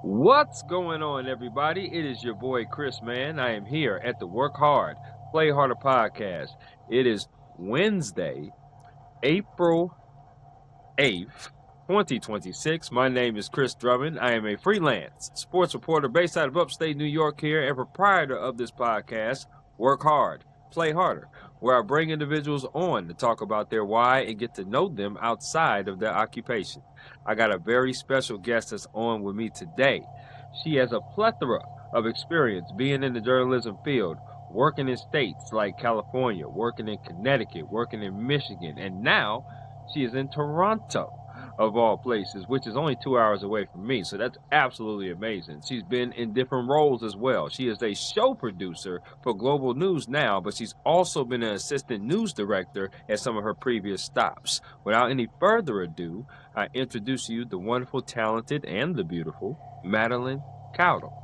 What's going on, everybody? It is your boy Chris, man. I am here at the Work Hard, Play Harder podcast. It is Wednesday, April 8th, 2026. My name is Chris Drummond. I am a freelance sports reporter based out of upstate New York here and proprietor of this podcast, Work Hard, Play Harder, where I bring individuals on to talk about their why and get to know them outside of their occupation. I got a very special guest that's on with me today. She has a plethora of experience being in the journalism field, working in states like California, working in Connecticut, working in Michigan, and now she is in Toronto, of all places, which is only 2 hours away from me. So that's absolutely amazing. She's been in different roles as well. She is a show producer for Global News now, but she's also been an assistant news director at some of her previous stops. Without any further ado, I introduce you the wonderful, talented, and the beautiful Madeline Cowdell.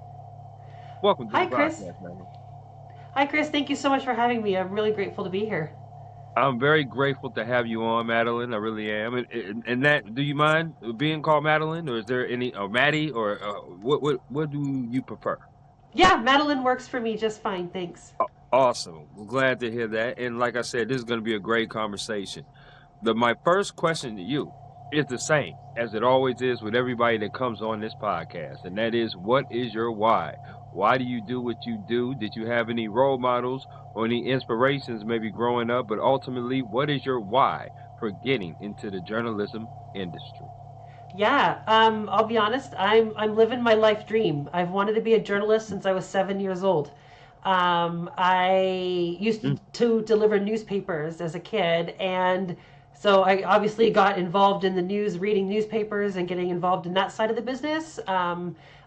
Welcome to the Hi, Chris. podcast, Madeline. Hi, Chris. Thank you so much for having me. I'm really grateful to be here. I'm very grateful to have you on, Madeline. I really am. And that, do you mind being called Madeline, or is there any, or Maddie, or what do you prefer? Yeah, Madeline works for me just fine. Thanks. Awesome. We're glad to hear that. And like I said, this is going to be a great conversation. My first question to you is the same as it always is with everybody that comes on this podcast, and that is, what is your why? Why do you do what you do? Did you have any role models or any inspirations maybe growing up? But ultimately, what is your why for getting into the journalism industry? Yeah, I'll be honest. I'm living my life dream. I've wanted to be a journalist since I was 7 years old. I used Mm, to deliver newspapers as a kid, and so I obviously got involved in the news, reading newspapers and getting involved in that side of the business.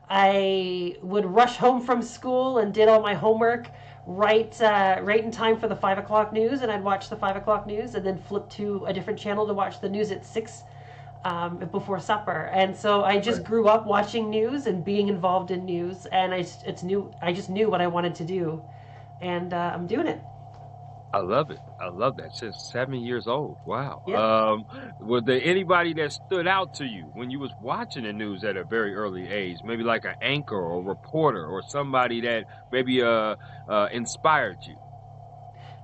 I would rush home from school and did all my homework right in time for the 5 o'clock news, and I'd watch the 5 o'clock news, and then flip to a different channel to watch the news at 6 before supper. And so I just right. grew up watching news and being involved in news, and I just knew what I wanted to do, and I'm doing it. I love it. I love that. Since 7 years old. Wow. Yep. Was there anybody that stood out to you when you was watching the news at a very early age? Maybe like an anchor or reporter or somebody that maybe inspired you.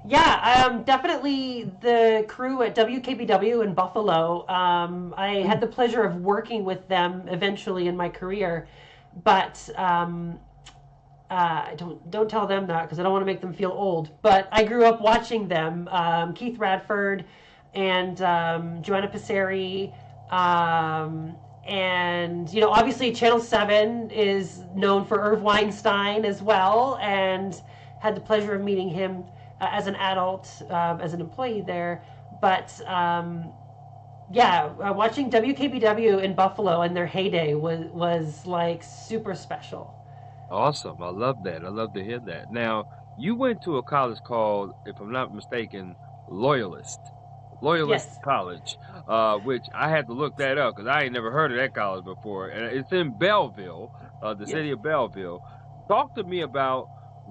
Yeah, definitely the crew at WKBW in Buffalo. I had Mm, the pleasure of working with them eventually in my career, but don't tell them that because I don't want to make them feel old. But I grew up watching them. Keith Radford and Joanna Passeri. And obviously Channel 7 is known for Irv Weinstein as well, and had the pleasure of meeting him as an adult, as an employee there. But yeah, watching WKBW in Buffalo in their heyday was like super special. awesome. I love that. I love to hear that. Now, you went to a college called, if I'm not mistaken, Loyalist. Loyalist Yes. College, which I had to look that up because I ain't never heard of that college before. And it's in Belleville, the Yes. city of Belleville. Talk to me about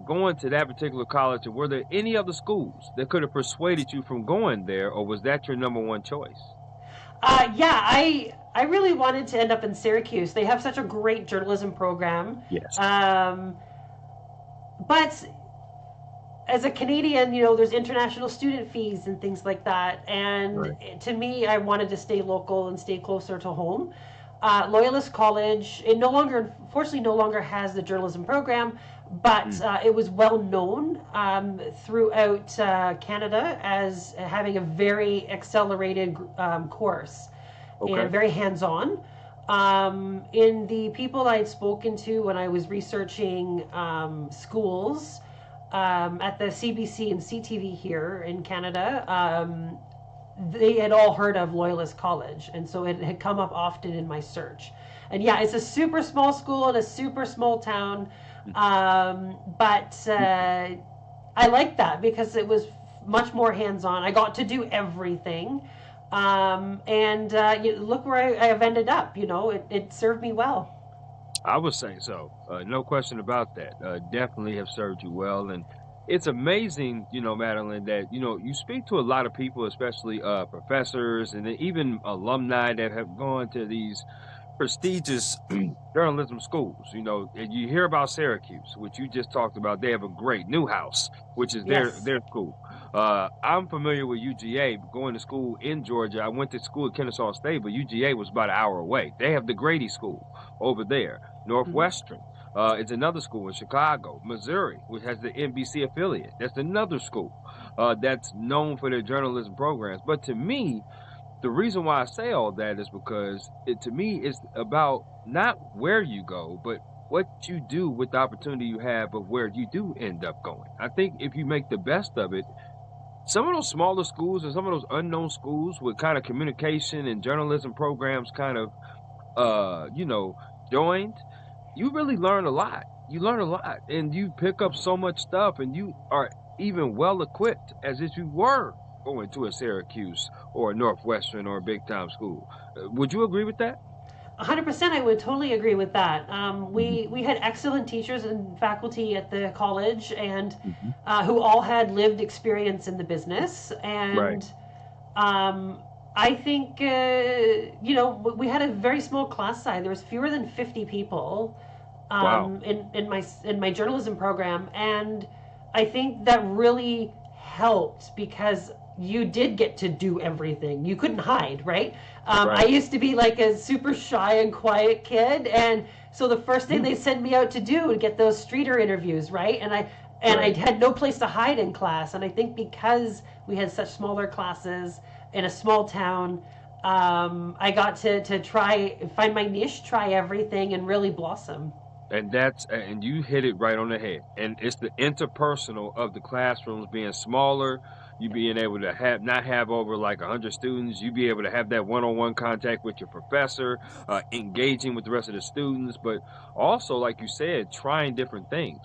going to that particular college, and were there any other schools that could have persuaded you from going there, or was that your number one choice? Yeah, I really wanted to end up in Syracuse. They have such a great journalism program. Yes. Um, but as a Canadian, there's international student fees and things like that. And Right. to me, I wanted to stay local and stay closer to home. Loyalist College, it unfortunately, no longer has the journalism program, but Mm, it was well known throughout Canada as having a very accelerated course and okay. very hands on. In the people I had spoken to when I was researching schools at the CBC and CTV here in Canada, they had all heard of Loyalist College, and so it had come up often in my search. And yeah, it's a super small school in a super small town, but I liked that because it was much more hands-on. I got to do everything, and look where I have ended up. It served me well. I would say so. No question about that. Definitely have served you well. And it's amazing, Madeline, that, you speak to a lot of people, especially professors and even alumni that have gone to these prestigious journalism schools. You know, and you hear about Syracuse, which you just talked about. They have a great Newhouse, which is Yes. their school. I'm familiar with UGA, going to school in Georgia. I went to school at Kennesaw State, but UGA was about an hour away. They have the Grady School over there. Mhm. Northwestern is another school in Chicago. Missouri, which has the NBC affiliate, that's another school that's known for their journalism programs. But to me, the reason why I say all that is because to me, it's about not where you go, but what you do with the opportunity you have of where you do end up going. I think if you make the best of it, some of those smaller schools and some of those unknown schools with kind of communication and journalism programs kind of, you know, joined, you really learn a lot. You learn a lot and you pick up so much stuff and you are even well equipped as if you were going to a Syracuse or a Northwestern or a big time school. Would you agree with that? 100%, I would totally agree with that. Mhm. We had excellent teachers and faculty at the college, and Mhm. who all had lived experience in the business. Right. And I think we had a very small class size. There was fewer than 50 people Wow. in my journalism program, and I think that really helped because you did get to do everything. You couldn't hide, right? I Right. used to be like a super shy and quiet kid, and so the first thing Mm. they sent me out to do would get those streeter interviews, right? And I Right. had no place to hide in class, and I think because we had such smaller classes in a small town, I got to try find my niche, try everything, and really blossom. And you hit it right on the head. And it's the interpersonal of the classrooms being smaller, you being able to have not have over like 100 students, you be able to have that one-on-one contact with your professor, engaging with the rest of the students, but also like you said, trying different things.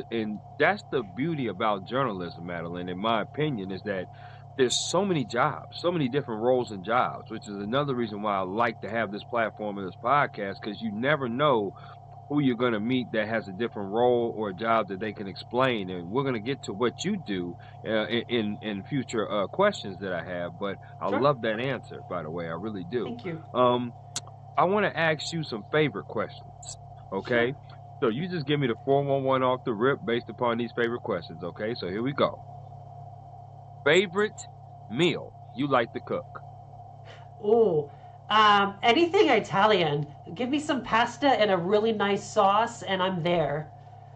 And that's the beauty about journalism, Madeline, in my opinion, is that there's so many jobs, so many different roles and jobs, which is another reason why I like to have this platform and this podcast, because you never know who you're going to meet that has a different role or a job that they can explain. And we're going to get to what you do in future questions that I have. But I Sure. love that answer, by the way. I really do. Thank you. Um, I want to ask you some favorite questions. Sure. Okay. So you just give me the 411 off the rip based upon these favorite questions. Okay. So here we go. Favorite meal you like to cook? Oh, anything Italian. Give me some pasta and a really nice sauce, and I'm there.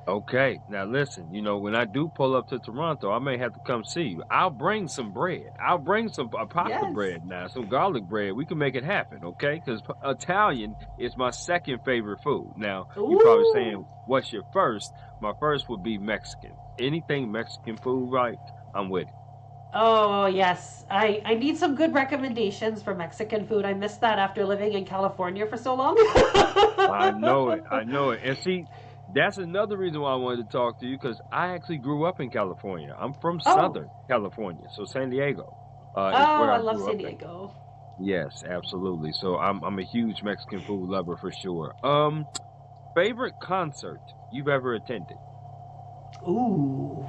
Okay, now listen, when I do pull up to Toronto, I may have to come see you. I'll bring some bread. I'll bring some pasta Yes. bread now, some garlic bread. We can make it happen, okay? Because Italian is my second favorite food. Now, you're probably Ooh. saying, what's your first? My first would be Mexican. Anything Mexican food, right? I'm with it. Oh, yes. I need some good recommendations for Mexican food. I missed that after living in California for so long. I know it. I know it. And see, that's another reason why I wanted to talk to you because I actually grew up in California. I'm from Oh. Southern California, so San Diego is Oh, where I I love grew San up in. Diego. Yes, absolutely. So I'm a huge Mexican food lover for sure. Favorite concert you've ever attended? Ooh,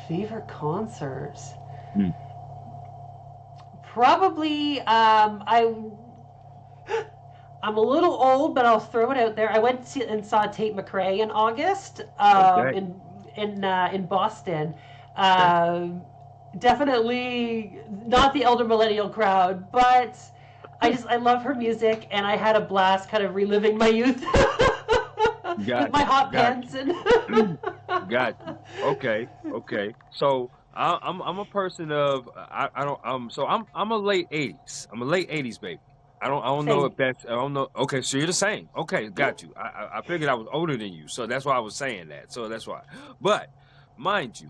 favorite concerts. Mm. Probably, I'm a little old, but I'll throw it out there. I went and saw Tate McRae in August, Okay. in Boston. Okay. Um, Definitely not the elder millennial crowd, but I love her music, and I had a blast, kind of reliving my youth with Got my you. hot Got pants and. you. Got you. Okay. Okay. So I'm a person of I don't so I'm a late 80s. I'm a late 80s baby. I don't know Same. if that's I don't know. Okay, so you're the same. Okay, Yeah. got you. I figured I was older than you, so that's why I was saying that. So that's why. But mind you,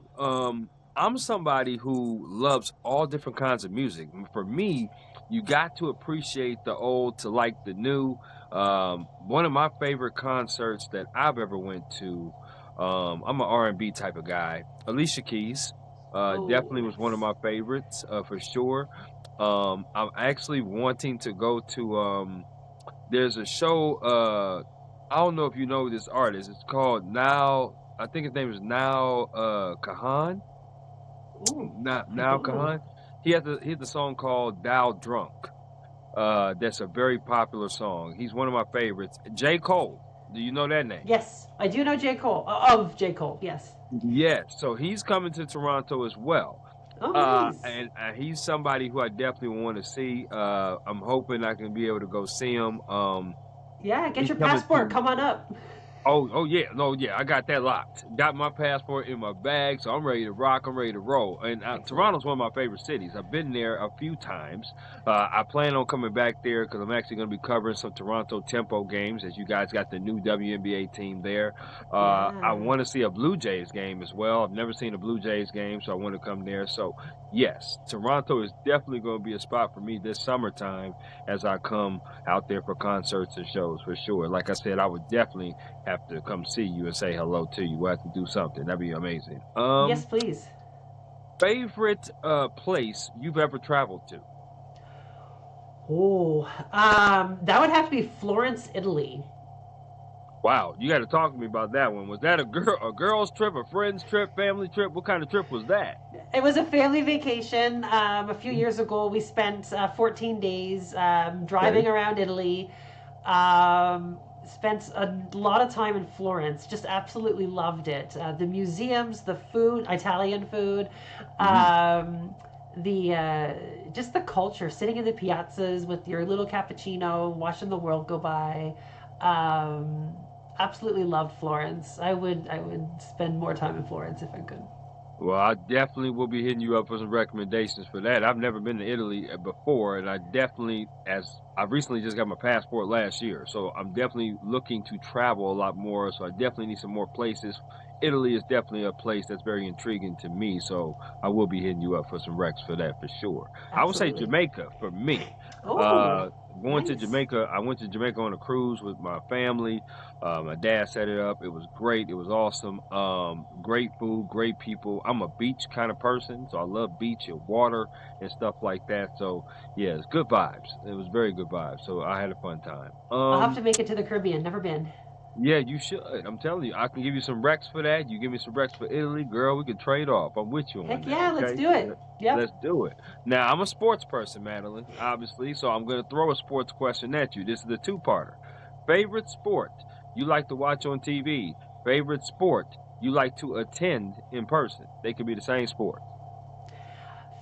I'm somebody who loves all different kinds of music. For me, you got to appreciate the old to like the new. One of my favorite concerts that I've ever went to, I'm an R&B type of guy. Alicia Keys, Oh, definitely was one of nice. my favorites, for sure. I'm actually wanting to go to there's a show I don't know if you know this artist. It's called Now I think his name is Now Kahan. Ooh, I Now don't know. Kahan. He has a song called Dial Drunk. That's a very popular song. He's one of my favorites. J. Cole. Do you know that name? Yes, I do know J. Cole, of J. Cole, yes. Yes. So he's coming to Toronto as well. Oh, nice. And he's somebody who I definitely want to see. I'm hoping I can be able to go see him. Yeah, get he's your coming passport. to- Come on up. Oh yeah, no yeah, I got that locked. Got my passport in my bag, so I'm ready to rock. I'm ready to roll. And Toronto's one of my favorite cities. I've been there a few times. I plan on coming back there because I'm actually going to be covering some Toronto Tempo games. As you guys got the new WNBA team there. I Yeah. want to see a Blue Jays game as well. I've never seen a Blue Jays game, so I want to come there. So yes, Toronto is definitely going to be a spot for me this summertime as I come out there for concerts and shows for sure. Like I said, I would definitely have to come see you and say hello to you. We'll have to do something. That'd be amazing. Yes, please. Favorite place you've ever traveled to? Oh, that would have to be Florence, Italy. Wow, you got to talk to me about that one. Was that a girl's trip, a friend's trip, family trip? What kind of trip was that? It was a family vacation. A few years ago, we spent 14 days driving around Italy. Spent a lot of time in Florence. Just absolutely loved it. The museums, the food, Italian food, just the culture. Sitting in the piazzas with your little cappuccino, watching the world go by. Absolutely loved Florence. I would spend more time in Florence if I could. Well, I definitely will be hitting you up for some recommendations for that. I've never been to Italy before, and I definitely, as I recently just got my passport last year, so I'm definitely looking to travel a lot more. So I definitely need some more places. Italy is definitely a place that's very intriguing to me, so I will be hitting you up for some recs for that for sure. Absolutely. I would say Jamaica for me. Going to Jamaica, I went to Jamaica on a cruise with my family. My dad set it up. It was great. It was awesome. Great food, great people. I'm a beach kind of person, so I love beach and water and stuff like that. So yeah, it's good vibes. It was very good vibes. So I had a fun time. I'll have to make it to the Caribbean. Never been. Yeah, you should. I'm telling you, I can give you some recs for that. You give me some recs for Italy, girl. We can trade off. I'm with you on Heck that. yeah, okay? let's do it. Yep. Let's do it. Now, I'm a sports person, Madeline, obviously, so I'm going to throw a sports question at you. This is a two-parter. Favorite sport you like to watch on TV? Favorite sport you like to attend in person? They could be the same sport.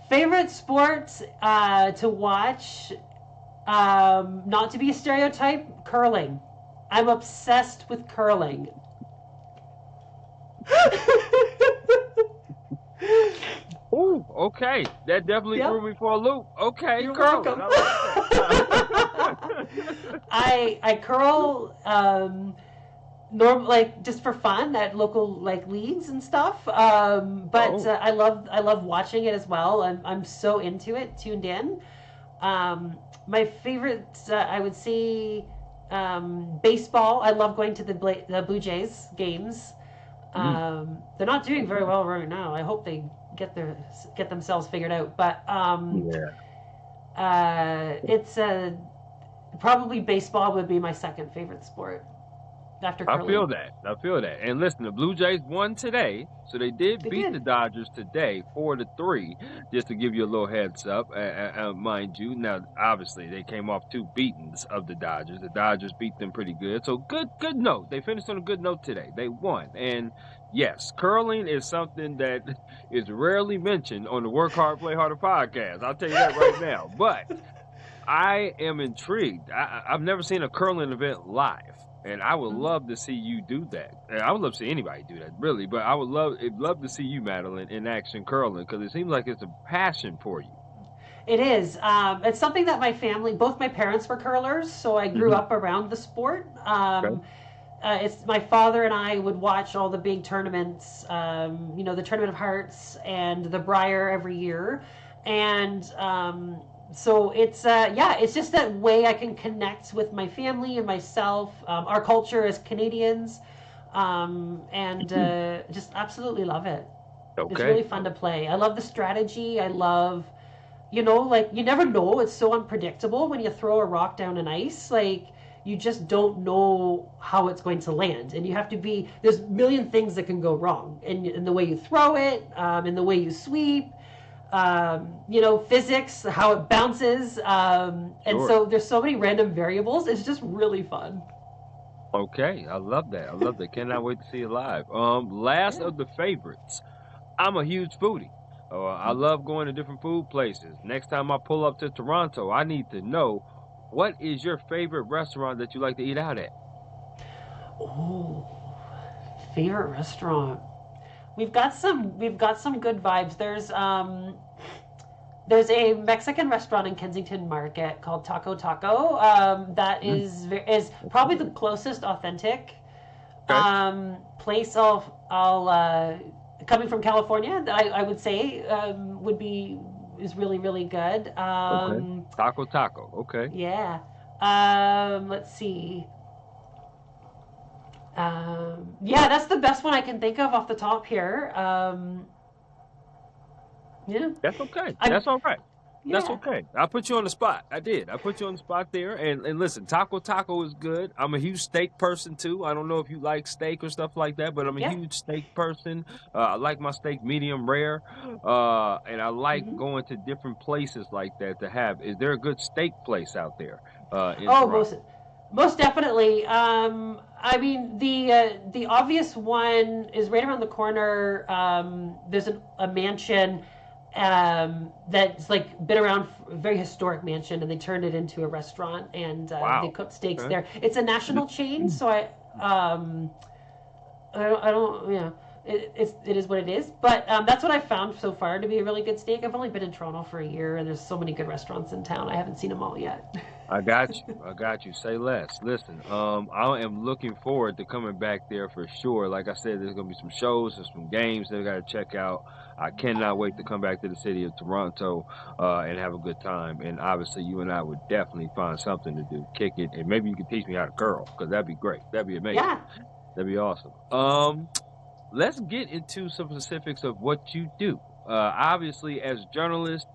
Favorite sport to watch, not to be a stereotype, curling. I'm obsessed with curling. Ooh, okay. That definitely threw me for a loop. Okay, You're curling. welcome. I like that. I curl like just for fun at local like leagues and stuff. I love watching it as well. I'm so into it, tuned in. My favorite, I would say, baseball. I love going to the Blue Jays games. They're not doing very well right now. I hope they get themselves figured out. But it's probably baseball would be my second favorite sport after curling. I feel that. And listen, the Blue Jays won today, so they beat the Dodgers today 4-3. Just to give you a little heads up, mind you. Now, obviously, they came off 2 beatings of the Dodgers. The Dodgers beat them pretty good. So good note. They finished on a good note today. They won. And yes, curling is something that is rarely mentioned on the Work Hard, Play Harder podcast. I'll tell you that right now. But I am intrigued. I've never seen a curling event live. And I would love to see you do that. And I would love to see anybody do that, really. But I would love to see you, Madeline, in action curling, because it seems like it's a passion for you. It is. It's something that my family, both my parents were curlers, so I grew up around the sport. It's my father and I would watch all the big tournaments, the Tournament of Hearts and the Briar every year. And so it's just that way I can connect with my family and myself, our culture as Canadians, and just absolutely love it. Okay. It's really fun to play. I love the strategy. I love, you never know. It's so unpredictable when you throw a rock down an ice. Like, you just don't know how it's going to land. And you have to there's a million things that can go wrong in the way you throw it, in the way you sweep. physics, how it bounces, and Sure. so there's so many random variables. It's just really fun. Okay, I love that. I love that. Cannot wait to see it live. Last Yeah. of the favorites. I'm a huge foodie. I love going to different food places. Next time I pull up to Toronto, I need to know what is your favorite restaurant that you like to eat out at? Oh, favorite restaurant. We've got some good vibes. There's a Mexican restaurant in Kensington Market called Taco Taco. That Mm, is probably the closest authentic okay. place. I'll coming from California, I would say would be is really really good. Okay. Taco Taco. Okay. Yeah. Let's see. Yeah, that's the best one I can think of off the top here. Yeah. That's okay. I'm. That's all right. That's Yeah. okay. I put you on the spot. I did. I put you on the spot there. And listen, Taco Taco is good. I'm a huge steak person too. I don't know if you like steak or stuff like that, but I'm a Yeah. huge steak person. I like my steak medium rare. And I like Hmm. going to different places like that to have. Is there a good steak place out there in Oh, Toronto? most definitely. I mean, the obvious one is right around the corner. There's a mansion that's like been around, a very historic mansion, and they turned it into a restaurant, and they Wow. cook steaks Okay. there. It's a national chain, so um, I don't, it is what it is. But that's what I've found so far to be a really good steak. I've only been in Toronto for a year, and there's so many good restaurants in town. I haven't seen them all yet. I got you. I got you. Say less. Listen, I am looking forward to coming back there for sure. Like I said, there's gonna be some shows and some games that I gotta check out. I cannot wait to come back to the city of Toronto, and have a good time. And obviously, you and I would definitely find something to do, kick it, and maybe you could teach me how to curl, because that'd be great. That'd be amazing. Yeah. That'd be awesome. Let's get into some specifics of what you do. Obviously, as journalists,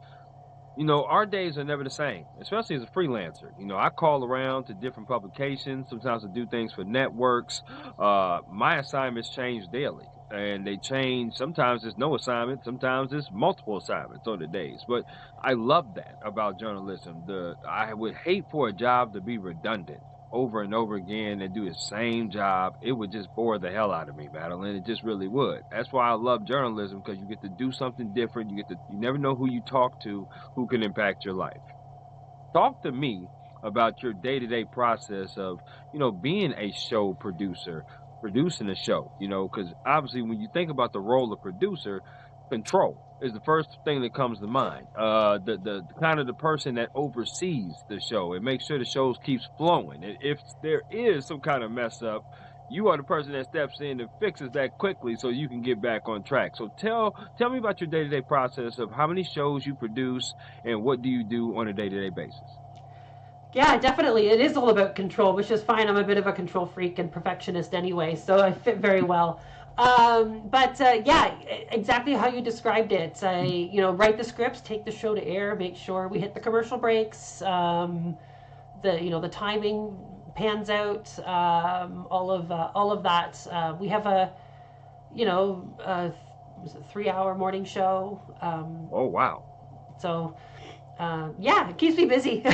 our days are never the same, especially as a freelancer. I call around to different publications, sometimes to do things for networks. My assignments change daily, and they change. Sometimes there's no assignment, sometimes there's multiple assignments on the days. But I love that about journalism. I would hate for a job to be redundant over and over again and do the same job. It would just bore the hell out of me, Madeline. It just really would. That's why I love journalism, because you get to do something different. You never know who you talk to, who can impact your life. Talk to me about your day-to-day process of, being a show producer, producing a show, because obviously when you think about the role of producer, control is the first thing that comes to mind. The kind of the person that oversees the show and makes sure the show keeps flowing. And if there is some kind of mess up, you are the person that steps in and fixes that quickly so you can get back on track. So tell me about your day-to-day process of how many shows you produce and what do you do on a day-to-day basis. Yeah, definitely. It is all about control, which is fine. I'm a bit of a control freak and perfectionist anyway, so I fit very well. But yeah, exactly how you described it. I, write the scripts, take the show to air, make sure we hit the commercial breaks, the timing pans out, all of that. We have you know, a 3 hour morning show. Oh, wow. So yeah, it keeps me busy.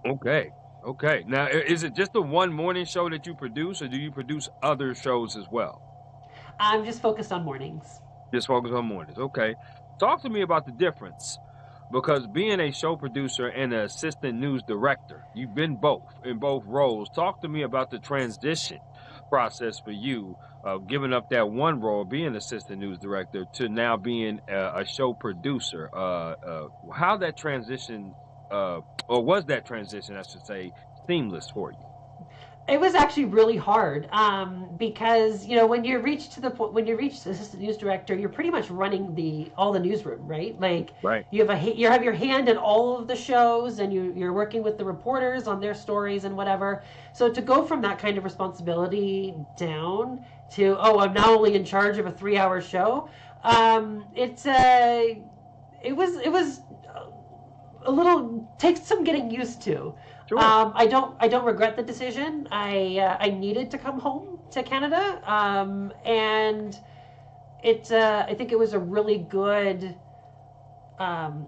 Okay. Okay. Now, is it just the one morning show that you produce, or do you produce other shows as well? I'm just focused on mornings. Just focus on mornings. Okay. Talk to me about the difference, because being a show producer and an assistant news director, you've been both in both roles. Talk to me about the transition process for you of giving up that one role, being assistant news director, to now being a show producer. How that transition, or was that transition, I should say, seamless for you? It was actually really hard because when you reach to the point when you reach the assistant news director, you're pretty much running all the newsroom, right? Like Right. you have your hand in all of the shows, and you're working with the reporters on their stories and whatever. So to go from that kind of responsibility down to, oh, I'm now only in charge of a 3 hour show, it was a little, takes some getting used to. Sure. I don't regret the decision. I needed to come home to Canada, and I think it was a really good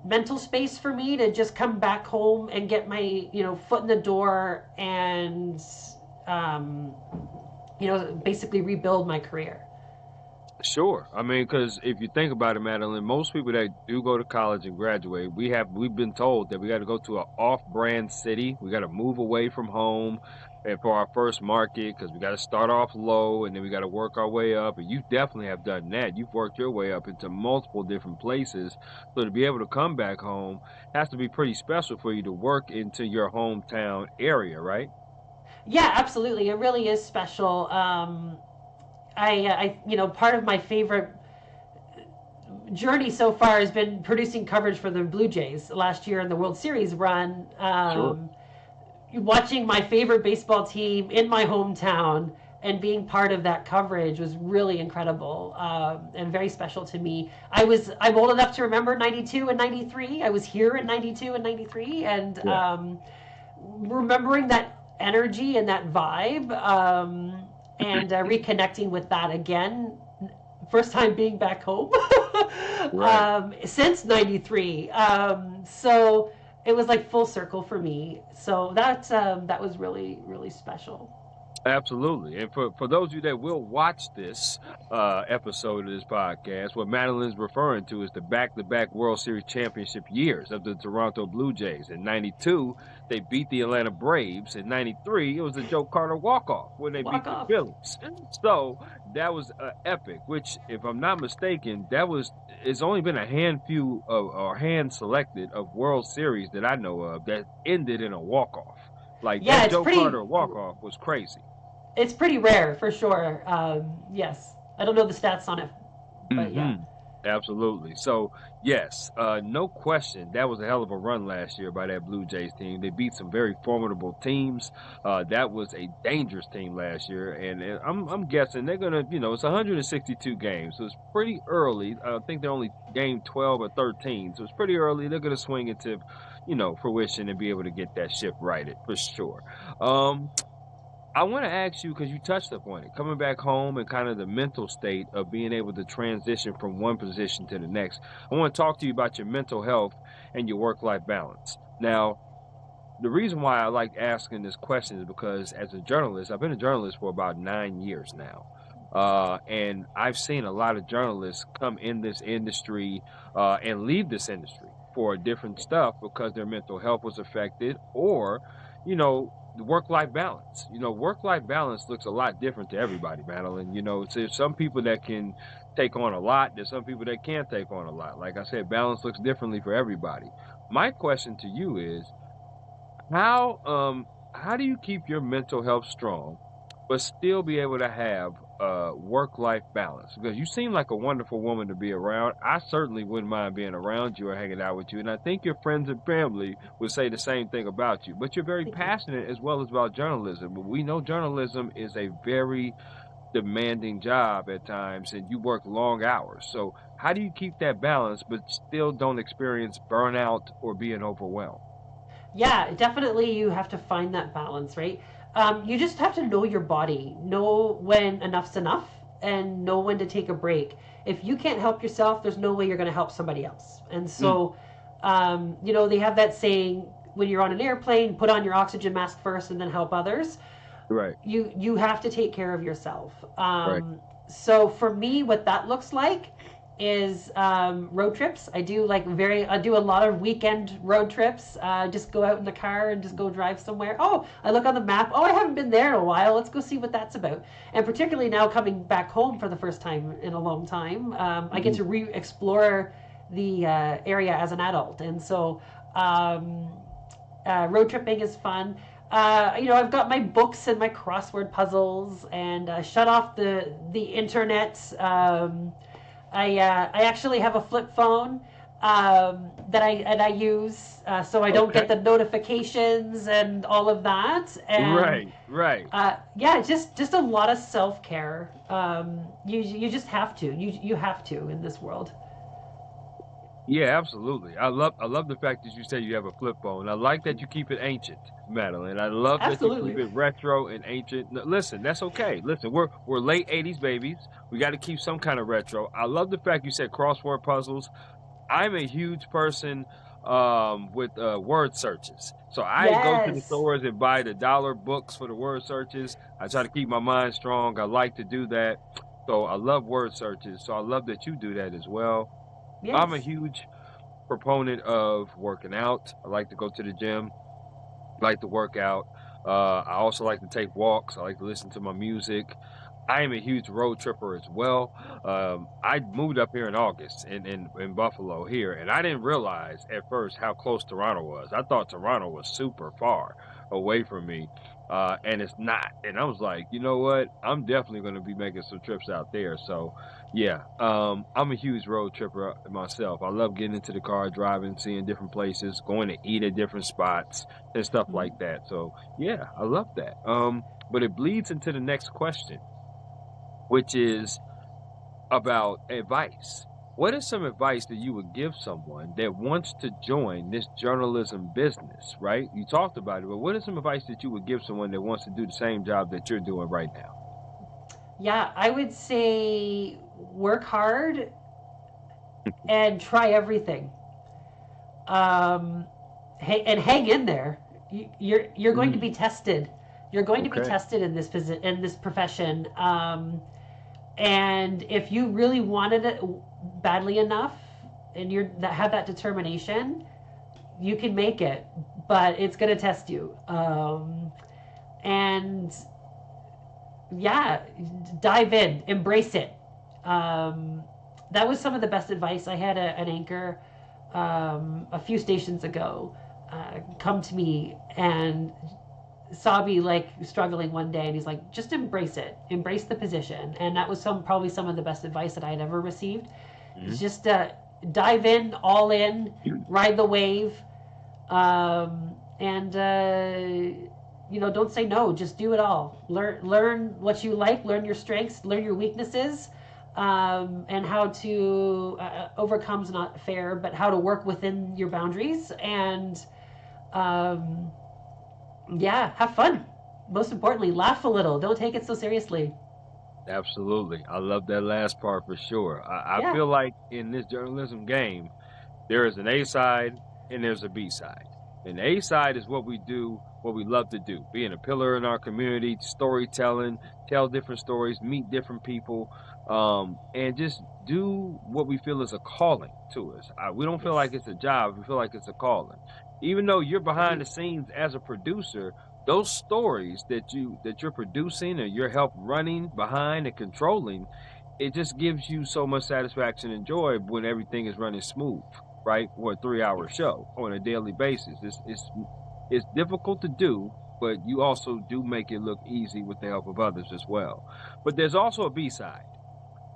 mental space for me to just come back home and get my foot in the door and um, basically rebuild my career. Sure. I mean, because if you think about it, Madeline, most people that do go to college and graduate, we've been told that we got to go to an off-brand city. We got to move away from home, and for our first market, because we got to start off low, and then we got to work our way up. And you definitely have done that. You've worked your way up into multiple different places. So to be able to come back home has to be pretty special for you to work into your hometown area, right? Yeah, absolutely. It really is special. Part of my favorite journey so far has been producing coverage for the Blue Jays last year in the World Series run. Sure. Watching my favorite baseball team in my hometown and being part of that coverage was really incredible and very special to me. I'm old enough to remember 92 and 93. I was here in 92 and 93, and Yeah. remembering that energy and that vibe, and reconnecting with that again. First time being back home Right. since 93. So it was like full circle for me. So that was really, really special. Absolutely. And for those of you that will watch this episode of this podcast, what Madeline's referring to is the back-to-back World Series championship years of the Toronto Blue Jays. In 92, they beat the Atlanta Braves. In 93, it was the Joe Carter walk-off when they beat Walk the off. Phillies. So that was epic, which, if I'm not mistaken, it's only been a handful of, or hand selected of World Series that I know of that ended in a walk-off. Like Yeah, that Joe Carter walk-off was crazy. it's pretty rare for sure. Yes, I don't know the stats on it, but yeah. Absolutely. So, yes, no question, that was a hell of a run last year by that Blue Jays team. They beat some very formidable teams. That was a dangerous team last year, and I'm guessing they're gonna, it's 162 games, so it's pretty early. I think they're only game 12 or 13, so it's pretty early. They're gonna swing into, fruition and be able to get that ship righted for sure. Um, I want to ask you because you touched upon it, coming back home and kind of the mental state of being able to transition from one position to the next. I want to talk to you about your mental health and your work-life balance. Now, the reason why I like asking this question is because as a journalist, I've been a journalist for about 9 years now. And I've seen a lot of journalists come in this industry and leave this industry for different stuff because their mental health was affected or, the work-life balance. Work-life balance looks a lot different to everybody, Madeline. So there's some people that can take on a lot. There's some people that can't take on a lot. Like I said, balance looks differently for everybody. My question to you is, how do you keep your mental health strong, but still be able to have work-life balance? Because you seem like a wonderful woman to be around. I certainly wouldn't mind being around you or hanging out with you, and I think your friends and family would say the same thing about you. But you're very Thank you. passionate as well as about journalism. But we know journalism is a very demanding job at times, and you work long hours. So how do you keep that balance, but still don't experience burnout or being overwhelmed? Yeah, definitely you have to find that balance, right? You just have to know your body, know when enough's enough, and know when to take a break. If you can't help yourself, there's no way you're going to help somebody else. And Mm, so, they have that saying, when you're on an airplane, put on your oxygen mask first and then help others. right, You have to take care of yourself. right. So for me, what that looks like is road trips. I do a lot of weekend road trips. Just go out in the car and just go drive somewhere. Oh, I look on the map. Oh, I haven't been there in a while. Let's go see what that's about. And particularly now coming back home for the first time in a long time, I get Mhm. to re-explore the area as an adult. And so um, road tripping is fun. I've got my books and my crossword puzzles, and shut off the internet. I actually have a flip phone that I use, so I don't get Okay. the notifications and all of that. And Right, right. yeah, just a lot of self care. You just have to. You have to in this world. Yeah, absolutely. I love the fact that you say you have a flip phone. I like that you keep it ancient, Madeline. I love that you keep Absolutely. it retro and ancient. Listen, that's okay. Listen, we're late 80s babies. We got to keep some kind of retro. I love the fact you said crossword puzzles. I'm a huge person with word searches. So I go to the Yes. stores and buy the dollar books for the word searches. I try to keep my mind strong. I like to do that. So I love word searches. So I love that you do that as well. I'm a Yes. huge proponent of working out. I like to go to the gym, like to work out. I also like to take walks. I like to listen to my music. I am a huge road tripper as well. I moved up here in August in Buffalo here, and I didn't realize at first how close Toronto was. I thought Toronto was super far away from me, and it's not. And I was like, you know what? I'm definitely going to be making some trips out there. So, yeah, I'm a huge road tripper myself. I love getting into the car, driving, seeing different places, going to eat at different spots and stuff Mhm. like that. So, yeah, I love that. But it bleeds into the next question, which is about advice. What is some advice that you would give someone that wants to join this journalism business, right? You talked about it, but what is some advice that you would give someone that wants to do the same job that you're doing right now? Yeah, I would say work hard and try everything. Um, and hang in there. You're going to Mm, be tested. You're going to be okay. tested in in this profession. And if you really wanted it badly enough, and you have that determination, you can make it. But it's going to test you. And yeah, dive in, embrace it. Um, that was some of the best advice. I had an anchor a few stations ago come to me and saw me like struggling one day, and he's like, just embrace it, embrace the position. And that was probably some of the best advice that I had ever received. It's Mhm. just dive in, all in, ride the wave, and don't say no. Just do it all. Learn what you like, learn your strengths, learn your weaknesses, and how to overcome's not fair, but how to work within your boundaries. And um, yeah, have fun. Most importantly, laugh a little. Don't take it so seriously. Absolutely. I love that last part for sure. I Yeah. feel like in this journalism game, there is an A side and there's a B side. And the A side is what we do, what we love to do, being a pillar in our community, storytelling, tell different stories, meet different people, and just do what we feel is a calling to us. We don't feel Yes. like it's a job, we feel like it's a calling. Even though you're behind Agreed. the scenes as a producer, those stories that you're producing or your help running behind and controlling, it just gives you so much satisfaction and joy when everything is running smooth, right? For a 3 hour Yes. show on a daily basis. It's difficult to do, but you also do make it look easy with the help of others as well. But there's also a B side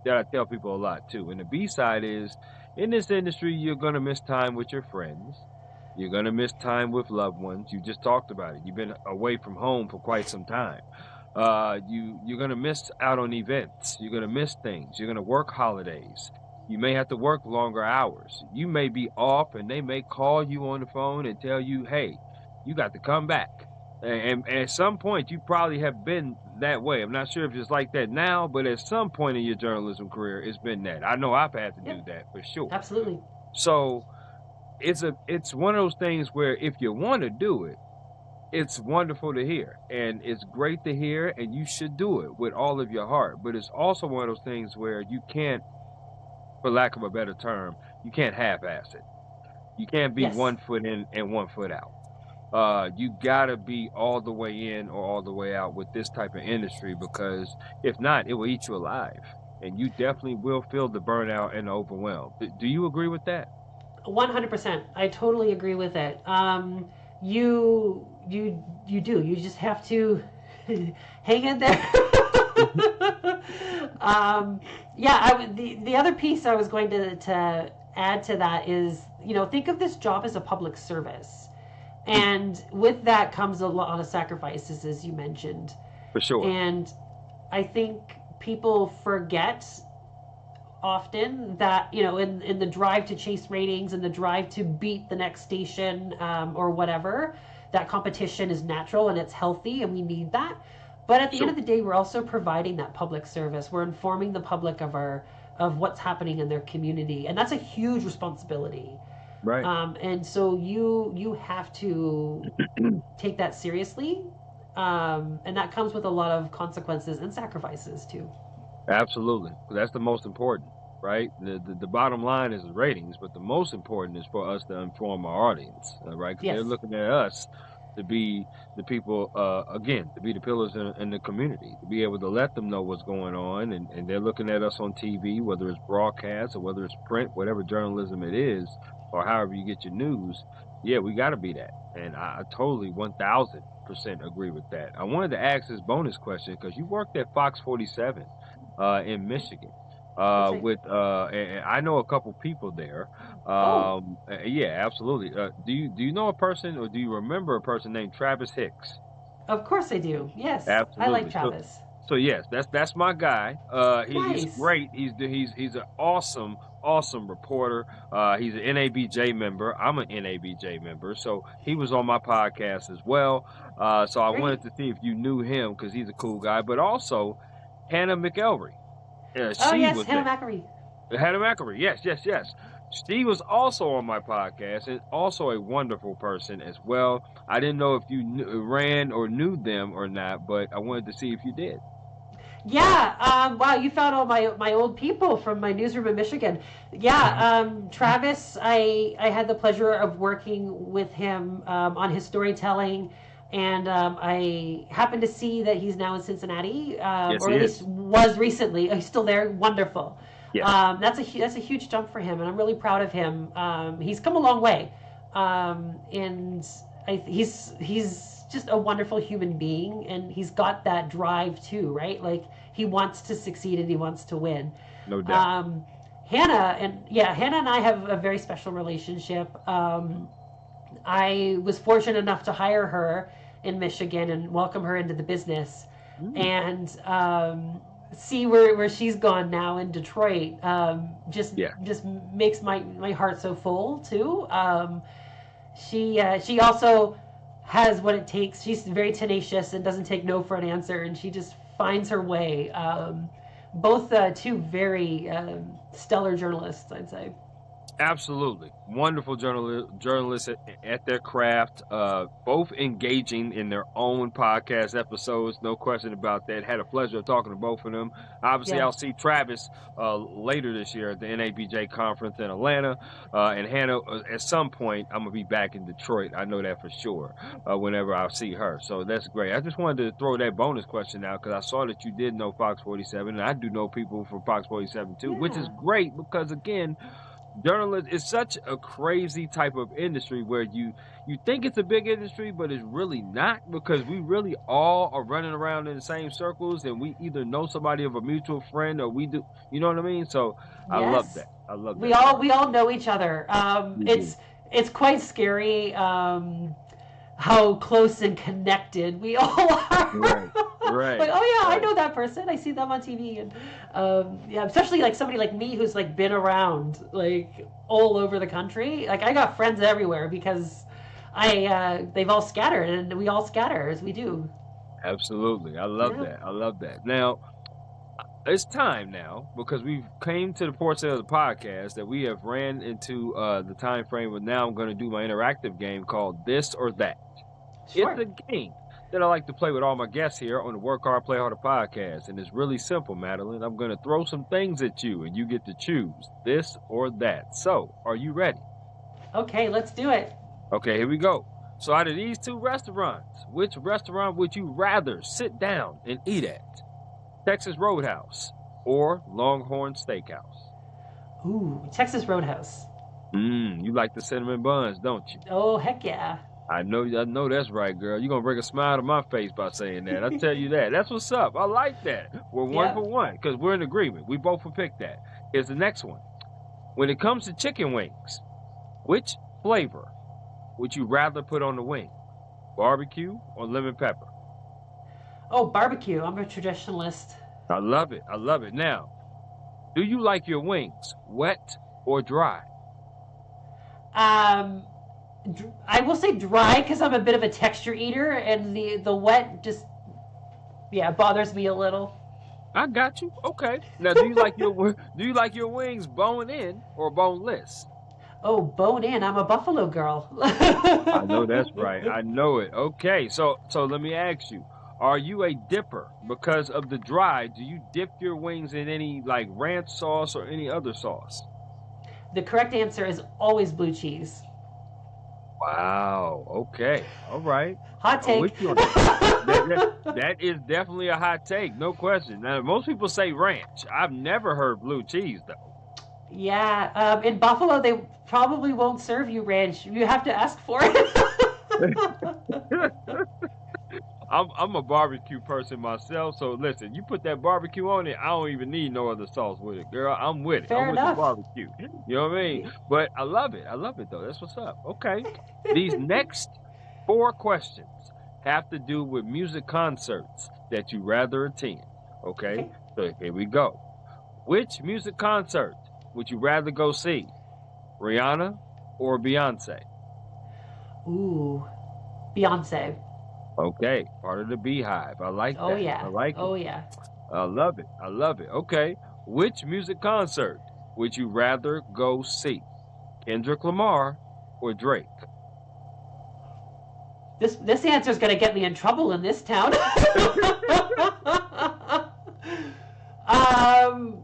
that I tell people a lot too. And the B side is, in this industry, you're gonna miss time with your friends. You're gonna miss time with loved ones. You just talked about it. You've been away from home for quite some time. You're gonna miss out on events. You're gonna miss things. You're gonna work holidays. You may have to work longer hours. You may be off, and they may call you on the phone and tell you, "Hey, you got to come back." And at some point, you probably have been that way. I'm not sure if it's like that now, but at some point in your journalism career, it's been that. I know I've had to do Yep. that for sure. Absolutely. So it's one of those things where if you want to do it, it's wonderful to hear and it's great to hear, and you should do it with all of your heart. But it's also one of those things where you can't, for lack of a better term, you can't half-ass it. You can't be Yes. 1 foot in and 1 foot out. You gotta be all the way in or all the way out with this type of industry, because if not, it will eat you alive, and you definitely will feel the burnout and the overwhelm. Do you agree with that? 100%. I totally agree with it. You do. You just have to hang in there. um, yeah. The other piece I was going to add to that is, think of this job as a public service, and with that comes a lot of sacrifices, as you mentioned. For sure. And I think people forget often that, in the drive to chase ratings and the drive to beat the next station, or whatever, that competition is natural and it's healthy and we need that. But at the end of Sure. the day, we're also providing that public service. We're informing the public of our of what's happening in their community, and that's a huge responsibility. Right. And so you have to take that seriously, and that comes with a lot of consequences and sacrifices too. Absolutely. That's the most important, right? The bottom line is the ratings, but the most important is for us to inform our audience, right? Because they're Yes. looking at us to be the people, again, to be the pillars in the community, to be able to let them know what's going on. And they're looking at us on TV, whether it's broadcast or whether it's print, whatever journalism it is, or however you get your news. Yeah, we got to be that. And I totally 1000% agree with that. I wanted to ask this bonus question because you worked at Fox 47 in Michigan. That's right. And I know a couple people there. Oh, Yeah, absolutely. Do you know a person, or do you remember a person named Travis Hicks? of course I do. Yes, I like Absolutely. So Travis. so yes, that's my guy. He's Nice. great. He's an awesome reporter. He's an NABJ member. I'm an NABJ member, so he was on my podcast as well. So I Great. wanted to see if you knew him because he's a cool guy. But also Hannah McElvery. Oh She yes, was Hannah there. Mackery. Hannah McElvery. Yes. She was also on my podcast and also a wonderful person as well. I didn't know if you ran or knew them or not, but I wanted to see if you did. Yeah. Wow, you found all my old people from my newsroom in Michigan. Yeah. Travis, I had the pleasure of working with him on his storytelling, and I happened to see that he's now in Cincinnati, Yes, or he at least is. was recently. He's still there. Wonderful. Yes. That's a huge jump for him, and I'm really proud of him. He's come a long way, and he's just a wonderful human being, and he's got that drive too, right? Like he wants to succeed and he wants to win. No doubt. Hannah and I have a very special relationship. I was fortunate enough to hire her in Michigan and welcome her into the business, and see where she's gone now in Detroit. Just Yeah. just makes my heart so full too. She also has what it takes. She's very tenacious and doesn't take no for an answer, and she just finds her way. Both two very stellar journalists, I'd say. Absolutely. Wonderful journalists at their craft, both engaging in their own podcast episodes. No question about that. Had a pleasure of talking to both of them. Obviously, Yeah. I'll see Travis later this year at the NABJ conference in Atlanta. And Hannah, at some point, I'm going to be back in Detroit. I know that for sure, whenever I'll see her. So that's great. I just wanted to throw that bonus question out because I saw that you did know Fox 47. And I do know people from Fox 47 too, which is Yeah. great because, again, journalism is such a crazy type of industry where you think it's a big industry, but it's really not because we really all are running around in the same circles and we either know somebody of a mutual friend or we do, you know what I mean? So I love Yes. that. I love We that all part. we all know each other. We do. It's quite scary how close and connected we all are. Right. Like, oh yeah, I Right. know that person. I see them on TV, and yeah, especially like somebody like me who's like been around like all over the country. Like I got friends everywhere because they've all scattered, and we all scatter as we do. Absolutely. I love Yeah. that. I love that. Now, it's time now because we've came to the portion of the podcast that we have ran into the time frame where now I'm going to do my interactive game called This or That. Sure. It's a game that I like to play with all my guests here on the Work Hard, Play Harder podcast. And it's really simple, Madeline. I'm going to throw some things at you and you get to choose this or that. So, are you ready? Okay, let's do it. Okay, here we go. So, out of these two restaurants, which restaurant would you rather sit down and eat at? Texas Roadhouse or Longhorn Steakhouse? Ooh, Texas Roadhouse. You like the cinnamon buns, don't you? Oh heck yeah. I know that's right, girl. You're gonna bring a smile to my face by saying that. I tell you that. That's what's up. I like that. We're one Yeah. for one because we're in agreement. We both will pick that. Here's the next one. When it comes to chicken wings, which flavor would you rather put on the wing? Barbecue or lemon pepper? Oh, barbecue. I'm a traditionalist. I love it. I love it. Now, do you like your wings wet or dry? I will say dry because I'm a bit of a texture eater, and the wet just bothers me a little. I got you. Okay. Now, do you like your wings bone in or boneless? Oh, bone in. I'm a Buffalo girl. I know that's right. I know it. Okay. So let me ask you, are you a dipper? Because of the dry, do you dip your wings in any like ranch sauce or any other sauce? The correct answer is always blue cheese. Wow. Okay. All right. Hot I'm with take. you on that. That is definitely a hot take, no question. Now, most people say ranch. I've never heard blue cheese though. Yeah, in Buffalo, they probably won't serve you ranch. You have to ask for it. I'm a barbecue person myself, so listen, you put that barbecue on it, I don't even need no other sauce with it, girl. I'm with it. I'm Fair with the enough. barbecue. You know what I mean? But I love it. I love it though. That's what's up. Okay. These next four questions have to do with music concerts that you rather attend. Okay. Okay. So here we go. Which music concert would you rather go see? Rihanna or Beyonce? Ooh, Beyonce. Okay. Part of the beehive. I like Oh that. I yeah. like it. Oh yeah. I love it. I love it. Okay. Which music concert would you rather go see? Kendrick Lamar or Drake? This answer is going to get me in trouble in this town. um.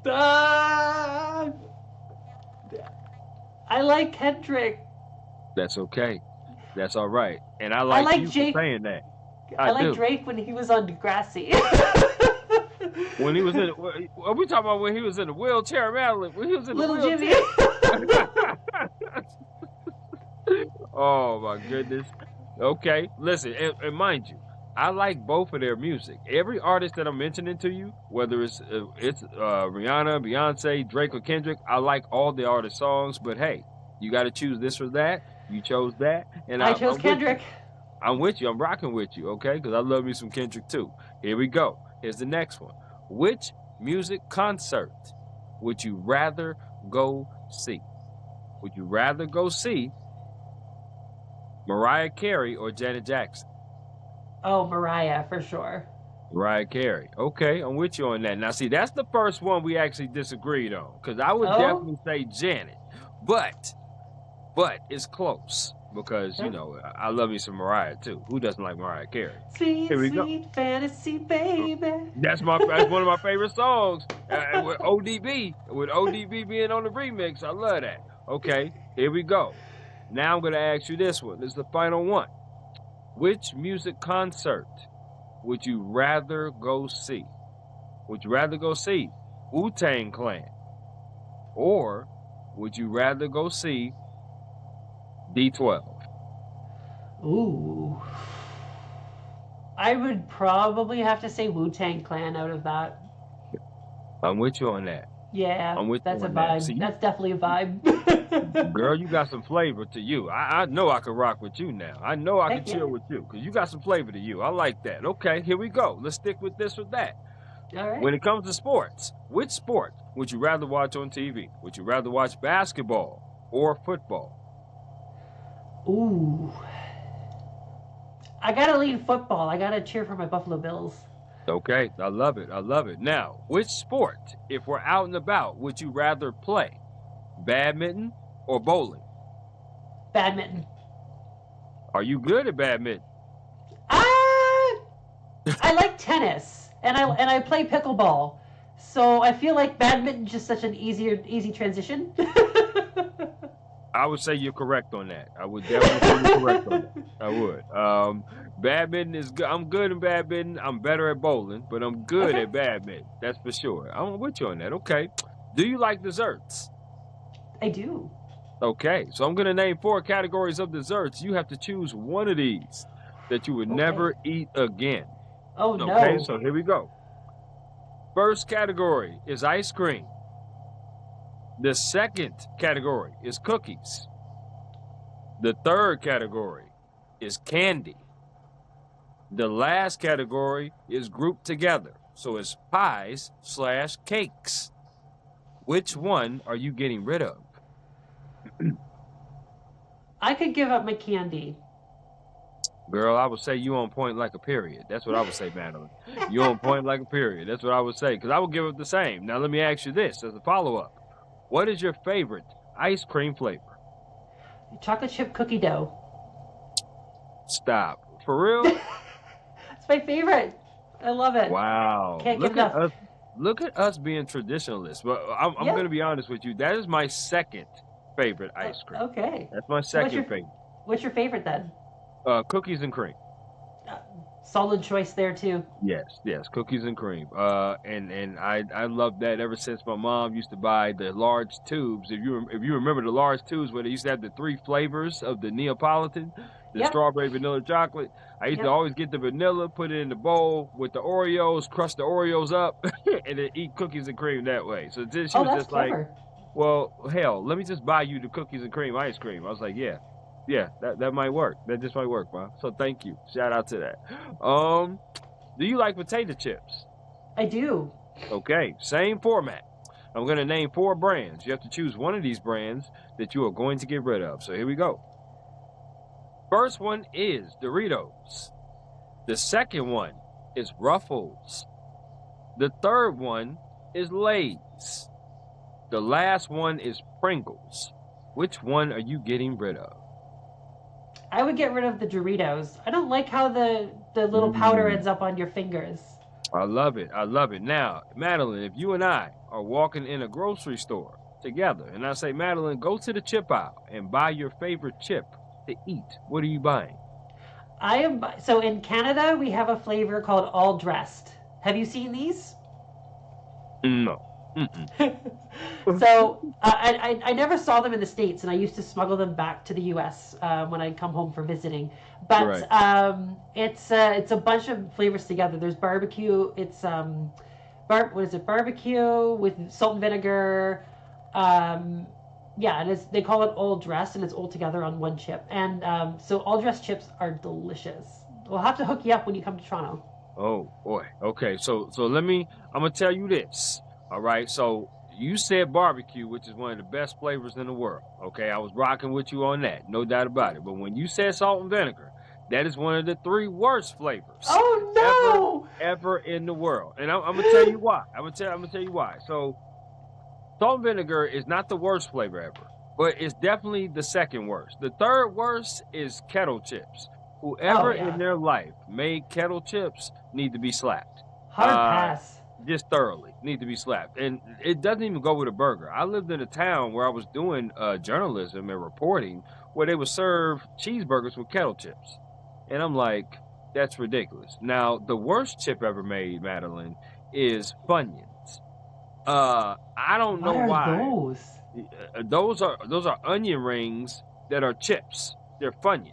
uh, I like Kendrick. That's okay. That's all right. And I I like like you for Jake. saying that. I I like do. Drake when he was on Degrassi. When he was in, are we talking about when he was in the wheelchair, Madeline? When he was in the Little Jimmy. wheelchair? Oh my goodness. Okay, listen, and mind you, I like both of their music. Every artist that I'm mentioning to you, whether it's Rihanna, Beyonce, Drake, or Kendrick, I like all the artist songs. But hey, you got to choose this or that. You chose that, and I I'm, chose I'm with you. Kendrick. I'm with you. I'm rocking with you. Okay, because I love me some Kendrick too. Here we go. Here's the next one. Which music concert would you rather go see? Would you rather go see Mariah Carey or Janet Jackson? Oh, Mariah for sure. Mariah Carey. Okay, I'm with you on that. Now, see, that's the first one we actually disagreed on because I would Oh, definitely say Janet, but it's close because yeah. I love me some Mariah too. Who doesn't like Mariah Carey? Sweet, Here we go. sweet fantasy, baby. That's one of my favorite songs. With ODB being on the remix, I love that. Okay, here we go. Now I'm gonna ask you this one. This is the final one. Which music concert would you rather go see? Would you rather go see Wu-Tang Clan or would you rather go see D12? Ooh. I would probably have to say Wu-Tang Clan out of that. I'm with you on that. Yeah, I'm with that's you a on that. vibe. See, That's definitely a vibe. girl, you got some flavor to you. I know I can rock with you now. I know I can Heck yeah. chill with you because you got some flavor to you. I like that. Okay, here we go. Let's stick with this or that. All right. When it comes to sports, which sport would you rather watch on TV? Would you rather watch basketball or football? Ooh. I gotta lean football. I gotta cheer for my Buffalo Bills. Okay, I love it. I love it. Now, which sport, if we're out and about, would you rather play? Badminton or bowling? Badminton. Are you good at badminton? Ah, I like tennis, and I play pickleball. So I feel like badminton's just such an easy transition. I would say you're correct on that. I would definitely say you're correct on that. I would. Badminton is good. I'm good in badminton. I'm better at bowling, but I'm good Okay. at badminton. That's for sure. I'm with you on that. Okay. Do you like desserts? I do. Okay. So I'm going to name 4 categories of desserts. You have to choose one of these that you would Okay. never eat again. Oh Okay. no. So here we go. First category is ice cream. The second category is cookies. The third category is candy. The last category is grouped together. So it's pies/cakes. Which one are you getting rid of? I could give up my candy. Girl, I would say you on point like a period. That's what I would say, Madeline. You on point like a period. That's what I would say. Because I would give it the same. Now let me ask you this as a follow-up. What is your favorite ice cream flavor? Chocolate chip cookie dough. Stop. For real? It's my favorite. I love it. Wow. Can't get Look at enough. us. Look at us being traditionalists. But I'm Yeah. going to be honest with you. That is my second favorite ice cream. Okay. That's my So second favorite. what's your favorite then? Cookies and cream. Uh, Solid choice there too. Yes, cookies and cream. And I love that ever since my mom used to buy the large tubes. If you remember the large tubes where they used to have the three flavors of the Neapolitan, the Yep. strawberry, vanilla, chocolate. I used to Yep. always get the vanilla, put it in the bowl with the Oreos, crush the Oreos up, and then eat cookies and cream that way. So then she Oh, was that's just like, clever. well, hell, let me just buy you the cookies and cream ice cream. I was like, yeah, that might work. That just might work, Mom. So thank you. Shout out to that. Do you like potato chips? I do. Okay, same format. I'm going to name 4 brands. You have to choose one of these brands that you are going to get rid of. So here we go. First one is Doritos. The second one is Ruffles. The third one is Lay's. The last one is Pringles. Which one are you getting rid of? I would get rid of the Doritos. I don't like how the little powder ends up on your fingers. I love it. I love it. Now, Madeline, if you and I are walking in a grocery store together and I say, Madeline, go to the chip aisle and buy your favorite chip to eat, what are you buying? So in Canada we have a flavor called all dressed. Have you seen these? No. Mm-mm. So I never saw them in the States, and I used to smuggle them back to the U.S. When I'd come home for visiting. But Right. it's a bunch of flavors together. There's barbecue. It's what is it? Barbecue with salt and vinegar. Yeah, and they call it all dressed, and it's all together on one chip. And so all dressed chips are delicious. We'll have to hook you up when you come to Toronto. Oh boy. Okay. So I'm gonna tell you this. All right. So you said barbecue, which is one of the best flavors in the world. Okay. I was rocking with you on that, no doubt about it. But when you said salt and vinegar, that is one of the 3 worst flavors Oh no! ever in the world. And I'm gonna tell you why. I'm gonna tell you why. So salt and vinegar is not the worst flavor ever, but it's definitely the second worst. The third worst is kettle chips. Whoever Yeah. in their life made kettle chips need to be slapped. Hard pass. Just thoroughly need to be slapped. And it doesn't even go with a burger. I lived in a town where I was doing journalism and reporting where they would serve cheeseburgers with kettle chips. And I'm like, that's ridiculous. Now, the worst chip ever made, Madeline, is Funyuns. I don't know What why. are those? Those are onion rings that are chips. They're Funyuns.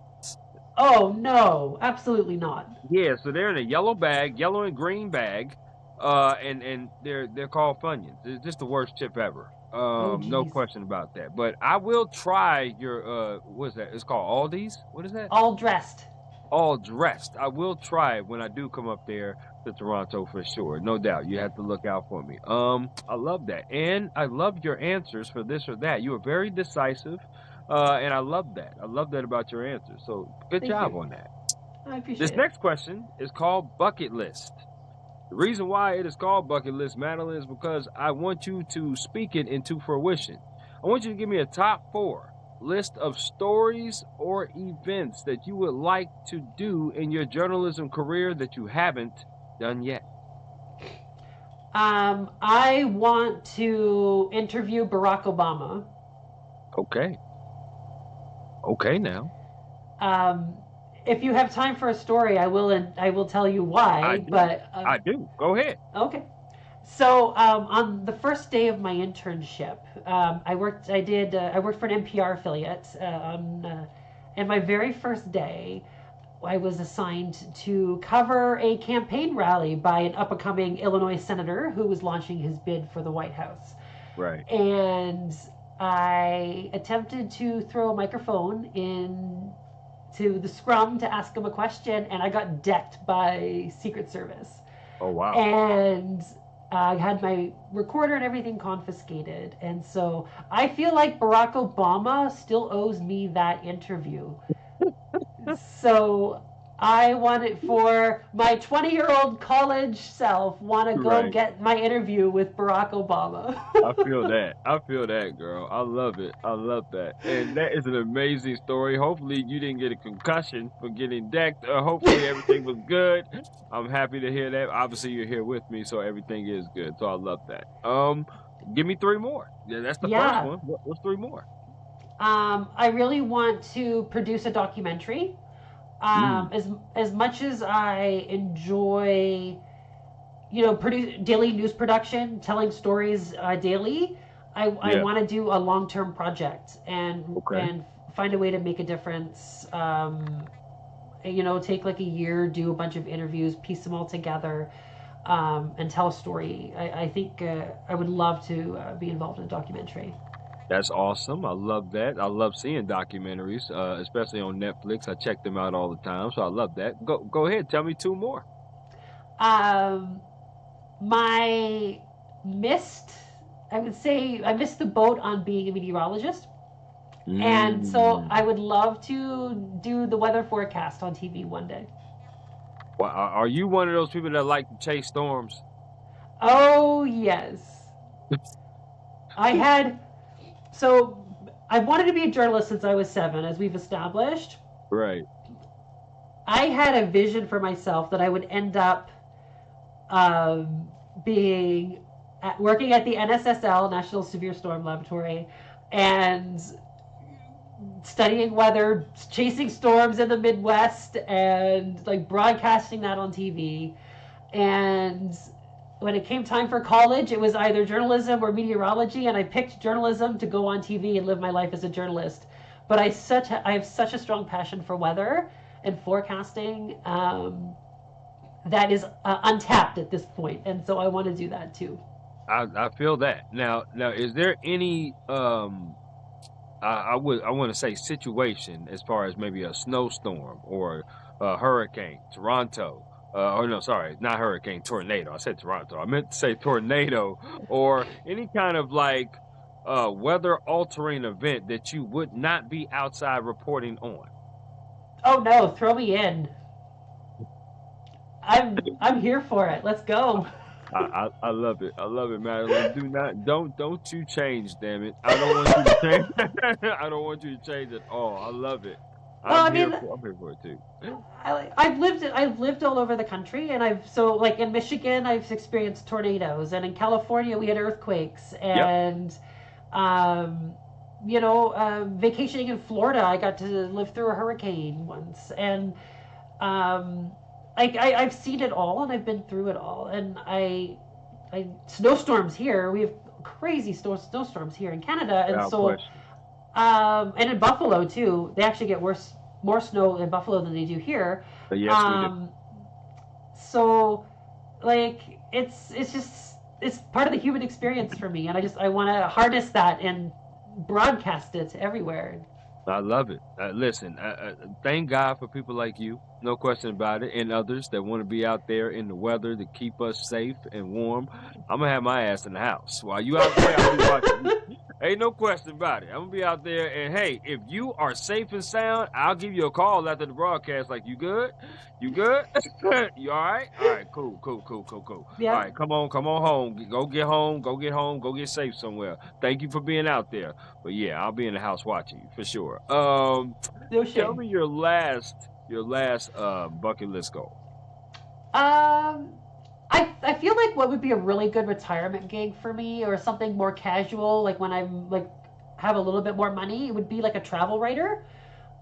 Oh no, absolutely not. Yeah, so they're in a yellow bag, yellow and green bag, and they're called Funyuns. It's just the worst chip ever. No geez. question about that. But I will try your what is that? It's called Aldi's. What is that? All dressed. All dressed. I will try it when I do come up there to Toronto for sure. No doubt. You have to look out for me. I love that. And I love your answers for this or that. You are very decisive. And I love that. I love that about your answers. So good Thank job you. on that. I appreciate This it. next question is called Bucket List. The reason why it is called Bucket List, Madeline, is because I want you to speak it into fruition. I want you to give me a top 4 list of stories or events that you would like to do in your journalism career that you haven't done yet. I want to interview Barack Obama. Okay. Okay now. If you have time for a story, I will tell you why. I do. But I do. Go ahead. Okay. So on the first day of my internship, I worked for an NPR affiliate. And my very first day, I was assigned to cover a campaign rally by an up-and-coming Illinois senator who was launching his bid for the White House. Right. And I attempted to throw a microphone in to the scrum to ask him a question, and I got decked by Secret Service. Oh, wow. And I had my recorder and everything confiscated. And so I feel like Barack Obama still owes me that interview. So I want it for my 20-year-old college self. Want to go Right. get my interview with Barack Obama. I feel that. I feel that, girl. I love it. I love that. And that is an amazing story. Hopefully, you didn't get a concussion from getting decked. Hopefully, everything was good. I'm happy to hear that. Obviously, you're here with me, so everything is good. So I love that. Give me three more. Yeah, that's the first Yeah. one. What's three more? I really want to produce a documentary. Mm, As much as I enjoy, produce daily news production, telling stories daily, I yeah. want to do a long term project Okay. and find a way to make a difference. Take like a year, do a bunch of interviews, piece them all together, and tell a story. I think I would love to be involved in a documentary. That's awesome. I love that. I love seeing documentaries, especially on Netflix. I check them out all the time, so I love that. Go ahead. Tell me two more. Um, my missed, I would say, I missed the boat on being a meteorologist. And so I Mm. would love to do the weather forecast on TV one day. Well, are you one of those people that like to chase storms? Oh, yes. I had, so I wanted to be a journalist since I was 7, as we've established. Right. I had a vision for myself that I would end up um, being working at the NSSL, National Severe Storm Laboratory, and studying weather, chasing storms in the Midwest, and like broadcasting that on TV. And when it came time for college, it was either journalism or meteorology, and I picked journalism to go on TV and live my life as a journalist. But I have such a strong passion for weather and forecasting that is untapped at this point, and so I want to do that too. I feel that. Now, is there any I want to say situation as far as maybe a snowstorm or a hurricane, Toronto. Or no, sorry, not hurricane, tornado. I said Toronto. I meant to say tornado or any kind of like weather altering event that you would not be outside reporting on. Oh no, throw me in. I'm here for it. Let's go. I love it. I love it, Madeline. Don't you change, damn it. I don't want you to change. I don't want you to change at all. I love it. Well, I mean, I'm here for it too. I've lived all over the country, and I've so like in Michigan, I've experienced tornadoes, and in California, we had earthquakes, Yep. and um, vacationing in Florida, I got to live through a hurricane once, and um, I've seen it all, and I've been through it all, and I snowstorms here. We have crazy snowstorms here in Canada, and Without so question. and in Buffalo too. They actually get more snow in Buffalo than they do here. Yes, we do. Um, so like it's part of the human experience for me, and I want to harness that and broadcast it everywhere. I love it. Listen, thank God for people like you, no question about it, and others that want to be out there in the weather to keep us safe and warm. I'm gonna have my ass in the house while you out there. I'll be watching you. Ain't no question about it. I'm gonna be out there, and hey, if you are safe and sound, I'll give you a call after the broadcast. Like, you good? You good? You all right? All right, cool, cool, cool, cool, cool. All Yeah, right, come on home. Go get home. Go get home. Go get safe somewhere. Thank you for being out there. But yeah, I'll be in the house watching you for sure. no Tell shame. me your last bucket list goal. Um, I feel like what would be a really good retirement gig for me, or something more casual, like when I'm like have a little bit more money, it would be like a travel writer.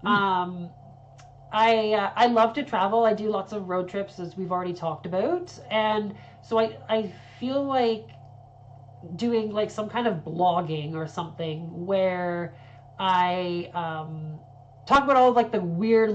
Mm, Um, I love to travel. I do lots of road trips, as we've already talked about, and so I feel like doing like some kind of blogging or something where I talk about all like the weird.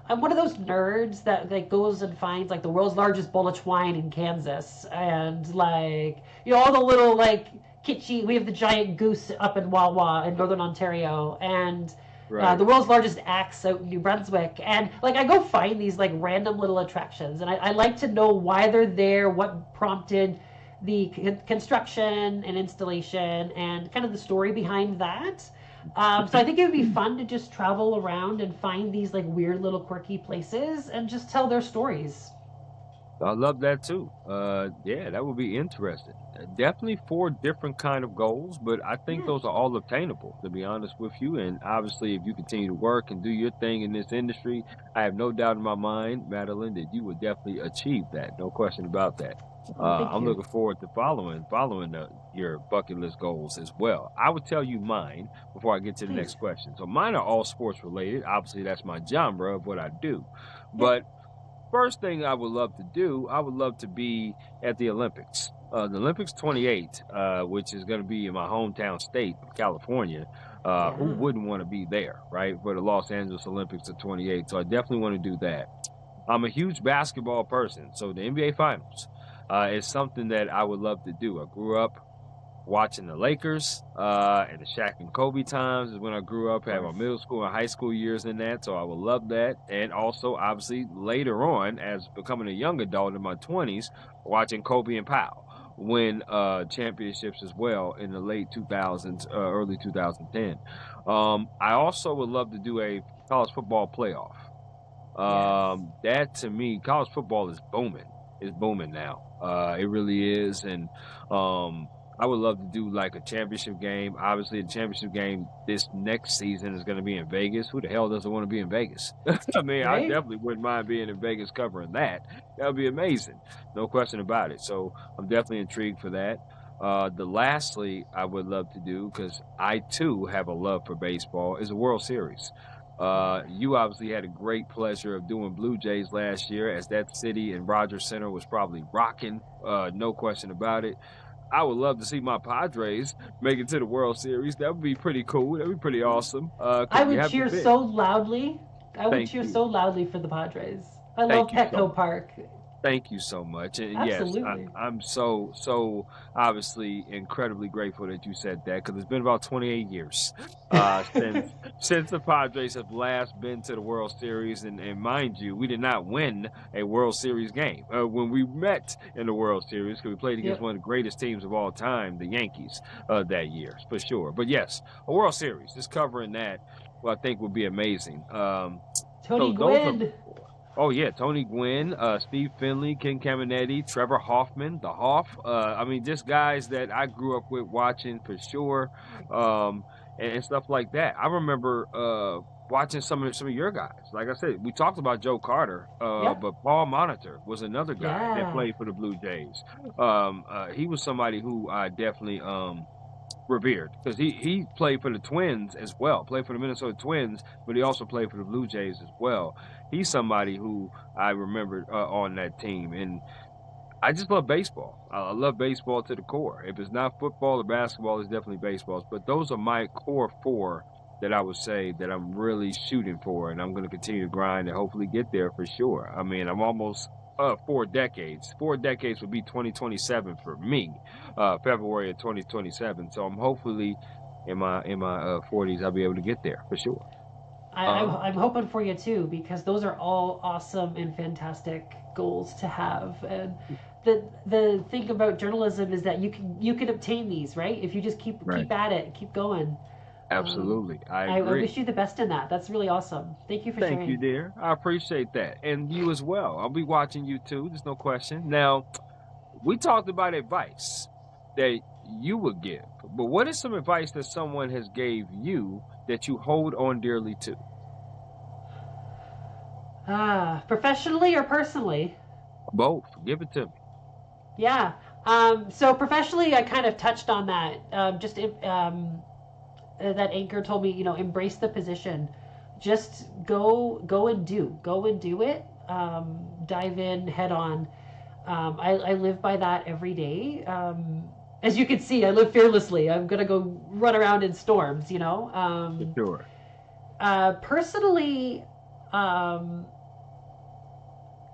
I'm one of those nerds that like goes and finds like the world's largest bowl of twine in Kansas, and like all the little like kitschy. We have the giant goose up in Wawa in Northern Ontario, and right. the world's largest axe out in New Brunswick. And like I go find these like random little attractions, and I like to know why they're there, what prompted the construction and installation, and kind of the story behind that. So I think it would be fun to just travel around and find these like weird little quirky places and just tell their stories. I love that too. Yeah, that would be interesting. Definitely four different kind of goals, but I think Yeah. those are all obtainable, to be honest with you. And obviously, if you continue to work and do your thing in this industry, I have no doubt in my mind, Madeline, that you would definitely achieve that. No question about that. Oh, thank I'm you. looking forward to following your bucket list goals as well. I would tell you mine before I get to the Please. next question. So mine are all sports related. Obviously, that's my genre of what I do, Yep. but first thing I would love to do, I would love to be at the Olympics. The Olympics 28, which is going to be in my hometown state of California. Who Yeah. wouldn't want to be there, right? For the Los Angeles Olympics of 28. So I definitely want to do that. I'm a huge basketball person. So the NBA Finals is something that I would love to do. I grew up watching the Lakers and the Shaq and Kobe times is when I grew up, Of had my course. middle school and high school years in that. So I would love that. And also, obviously, later on, as becoming a young adult in my 20s, watching Kobe and Powell win championships as well in the late 2000s, early 2010. I also would love to do a college football playoff. Yes. That to me, college football is booming. It's booming now. It really is. And I would love to do like a championship game. Obviously, the championship game this next season is going to be in Vegas. Who the hell doesn't want to be in Vegas? I mean, I Right? definitely wouldn't mind being in Vegas covering that. That would be amazing. No question about it. So I'm definitely intrigued for that. The lastly, I would love to do because I too have a love for baseball is a World Series. Yeah. You obviously had a great pleasure of doing Blue Jays last year, as that city and Rogers Center was probably rocking. No question about it. I would love to see my Padres make it to the World Series. That would be pretty cool. That would be pretty awesome. I Because you would haven't cheer been. so loudly. I would Thank cheer you. so loudly for the Padres. I love Thank you so Petco much. Park. Thank you so much. And yes, Absolutely. I'm so obviously incredibly grateful that you said that because it's been about 28 years since the Padres have last been to the World Series. And mind you, we did not win a World Series game when we met in the World Series because we played against Yep. one of the greatest teams of all time, the Yankees, that year for sure. But yes, a World Series, just covering that, well, I think would be amazing. Tony So those are Gwynn. four. Oh yeah, Tony Gwynn, Steve Finley, Ken Caminetti, Trevor Hoffman, the Hoff. I mean, just guys that I grew up with watching for sure, um, and stuff like that. I remember watching some of your guys. Like I said, we talked about Joe Carter, Yep. but Paul Monitor was another guy that Yeah. played for the Blue Jays. He was somebody who I definitely revered because he played for the Twins as well, played for the Minnesota Twins, but he also played for the Blue Jays as well. He's somebody who I remembered on that team, and I just love baseball. I love baseball to the core. If it's not football or basketball, it's definitely baseball. But those are my core four that I would say that I'm really shooting for, and I'm going to continue to grind and hopefully get there for sure. I mean, I'm almost 4 decades. 4 decades would be 2027 for me, February of 2027. So I'm hopefully in my 40s I'll be able to get there for sure. I'm hoping for you too because those are all awesome and fantastic goals to have. And the thing about journalism is that you can obtain these, right? If you just Right. keep at it, keep going. Um, Absolutely, I I agree. wish you the best in that. That's really awesome. Thank you for Thank you, sharing. dear. I appreciate that. And you as well. I'll be watching you too. There's no question. Now, we talked about advice that you would give, but what is some advice that someone has gave you that you hold on dearly to? Professionally or personally? Both. Give it to me. Yeah. So professionally, I kind of touched on that. That anchor told me, embrace the position. Just go and do it. Dive in head on. I live by that every day. As you can see, I live fearlessly. I'm gonna go run around in storms. For sure. Personally, um,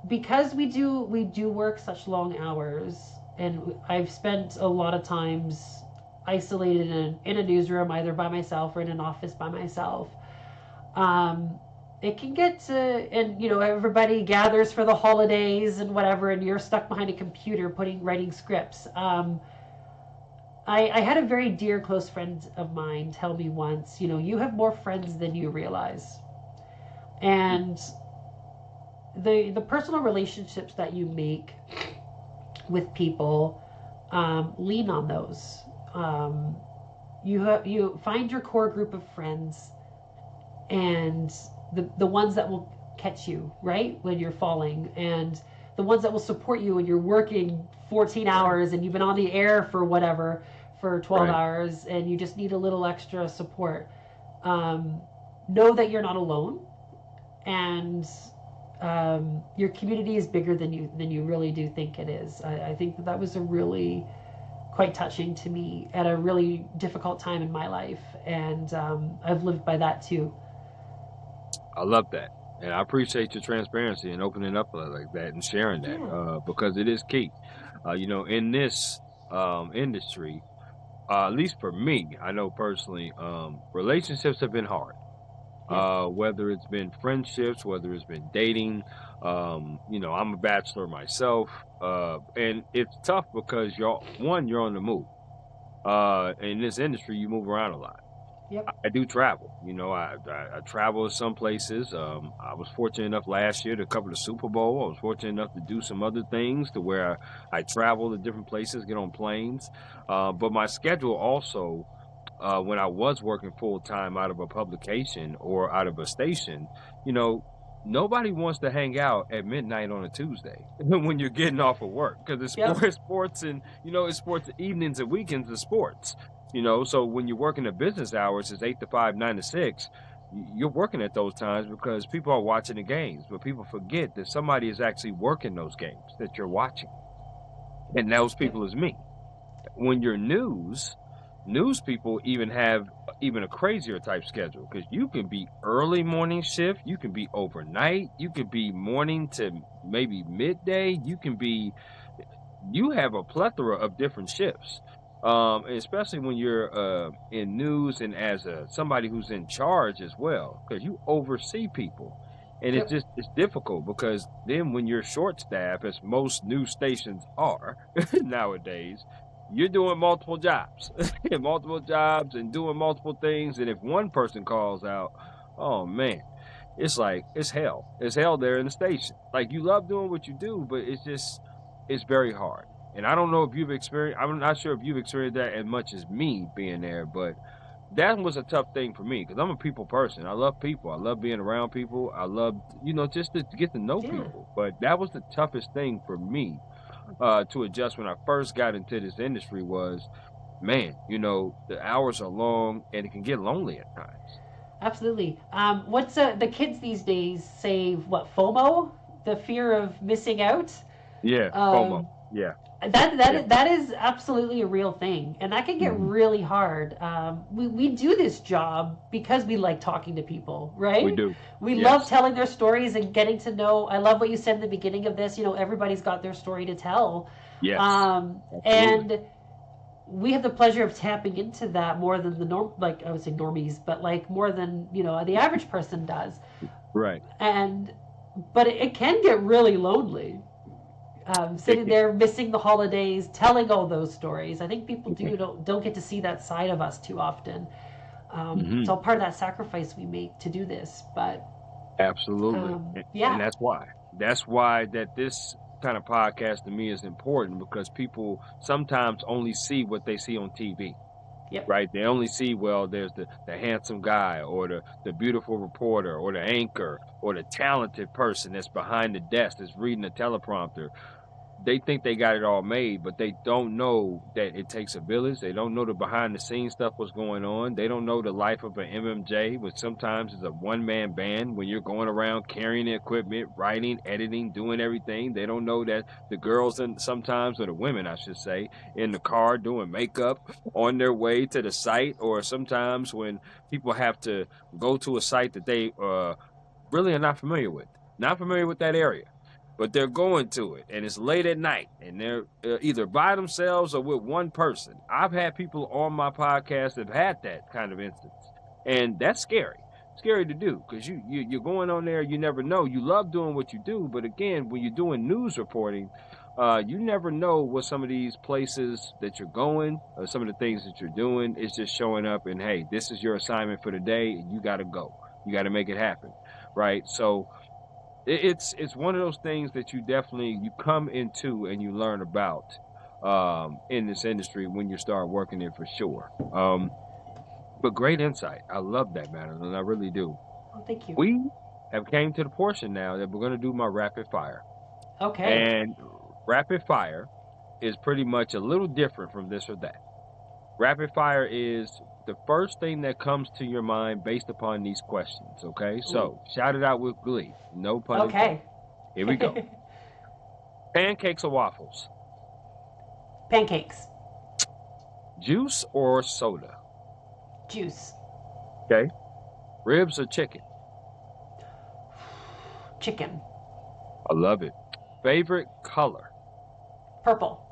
because we do work such long hours, and I've spent a lot of times isolated in a newsroom, either by myself or in an office by myself. Um, it can get to, and everybody gathers for the holidays and whatever, and you're stuck behind a computer writing scripts. I had a very dear close friend of mine tell me once, you have more friends than you realize. And the personal relationships that you make with people, lean on those. You find your core group of friends, and the ones that will catch you right when you're falling, and the ones that will support you when you're working 14 hours and you've been on the air for whatever for 12 Right. hours and you just need a little extra support. Know that you're not alone, and your community is bigger than you really do think it is. I think that was a really quite touching to me at a really difficult time in my life, and I've lived by that too. I love that. And I appreciate your transparency and opening up like that and sharing that Yeah. because it is key. In this industry, at least for me, I know personally, relationships have been hard. Yes. Whether it's been friendships, whether it's been dating. I'm a bachelor myself, and it's tough because you're on the move. In this industry, you move around a lot. Yep. I do travel. I travel to some places. I was fortunate enough last year to cover the Super Bowl. I was fortunate enough to do some other things to where I travel to different places, get on planes. But my schedule also, when I was working full time out of a publication or out of a station, you know, nobody wants to hang out at midnight on a Tuesday when you're getting off of work because it's Yep. sports, and it's sports evenings and weekends of sports. So when you're working the business hours, it's 8 to 5, 9 to 6. You're working at those times because people are watching the games, but people forget that somebody is actually working those games that you're watching, and those Yep. people is me. When you're news people even have even a crazier type schedule because you can be early morning shift, you can be overnight, you can be morning to maybe midday, you have a plethora of different shifts. And especially when you're in news and as somebody who's in charge as well, because you oversee people. And Yep. it's difficult because then when you're short staff, as most news stations are nowadays, you're doing multiple jobs, multiple jobs and doing multiple things. And if one person calls out, oh man, it's like it's hell. It's hell there in the station. Like you love doing what you do, but it's very hard. And I don't know if you've experienced. I'm not sure if you've experienced that as much as me being there, but that was a tough thing for me because I'm a people person. I love people. I love being around people. I love just to get to know Yeah. people. But that was the toughest thing for me to adjust when I first got into this industry was, man, the hours are long and it can get lonely at times. Absolutely. What's the kids these days say? What, FOMO, the fear of missing out? Yeah, FOMO. Um, Yeah, that that yeah. is, that is absolutely a real thing, and that can get Mhm. really hard. We do this job because we like talking to people, We right? do. We love Yes. telling their stories and getting to know. I love what you said in the beginning of this. Everybody's got their story to tell, Yes. Absolutely. and we have the pleasure of tapping into that more than like I would say normies, but like more than the average person does. Right. And but it can get really lonely, It sitting there missing the holidays, telling all those stories. I think people don't get to see that side of us too often. It's hmm all part of that sacrifice we make to do this. But Absolutely. And yeah, that's why. That's why that this kind of podcast to me is important because people sometimes only see what they see on TV. yep, Right? They only see, well, there's the handsome guy or the beautiful reporter or the anchor or the talented person that's behind the desk that's reading the teleprompter. They think they got it all made, but they don't know that it takes a village. They don't know the behind the scenes stuff what's going on. They don't know the life of an MMJ, which sometimes is a one man band when you're going around carrying the equipment, writing, editing, doing everything. They don't know that the girls and sometimes, or the women, I should say, in the car doing makeup on their way to the site, or sometimes when people have to go to a site that they really are not familiar with that area, but they're going to it and it's late at night and they're either by themselves or with one person. I've had people on my podcast that have had that kind of instance, and that's scary to do because you're going on there, you never know. You love doing what you do, but again, when you're doing news reporting, You never know what some of these places that you're going or some of the things that you're doing is just showing up and hey, this is your assignment for the day and you got to go. You got to make it happen, right? So it's one of those things that you come into and you learn about in this industry when you start working it for sure. But great insight. I love that, Madeline. I really do. Oh, thank you. We have came to the portion now that we're going to do my rapid fire. Okay. And rapid fire is pretty much a little different from this or that. Rapid fire is the first thing that comes to your mind based upon these questions, okay? So, shout it out with glee. No pun intended. Okay. Here we go. Pancakes or waffles? Pancakes. Juice or soda? Juice. Okay. Ribs or chicken? Chicken. I love it. Favorite color? Purple.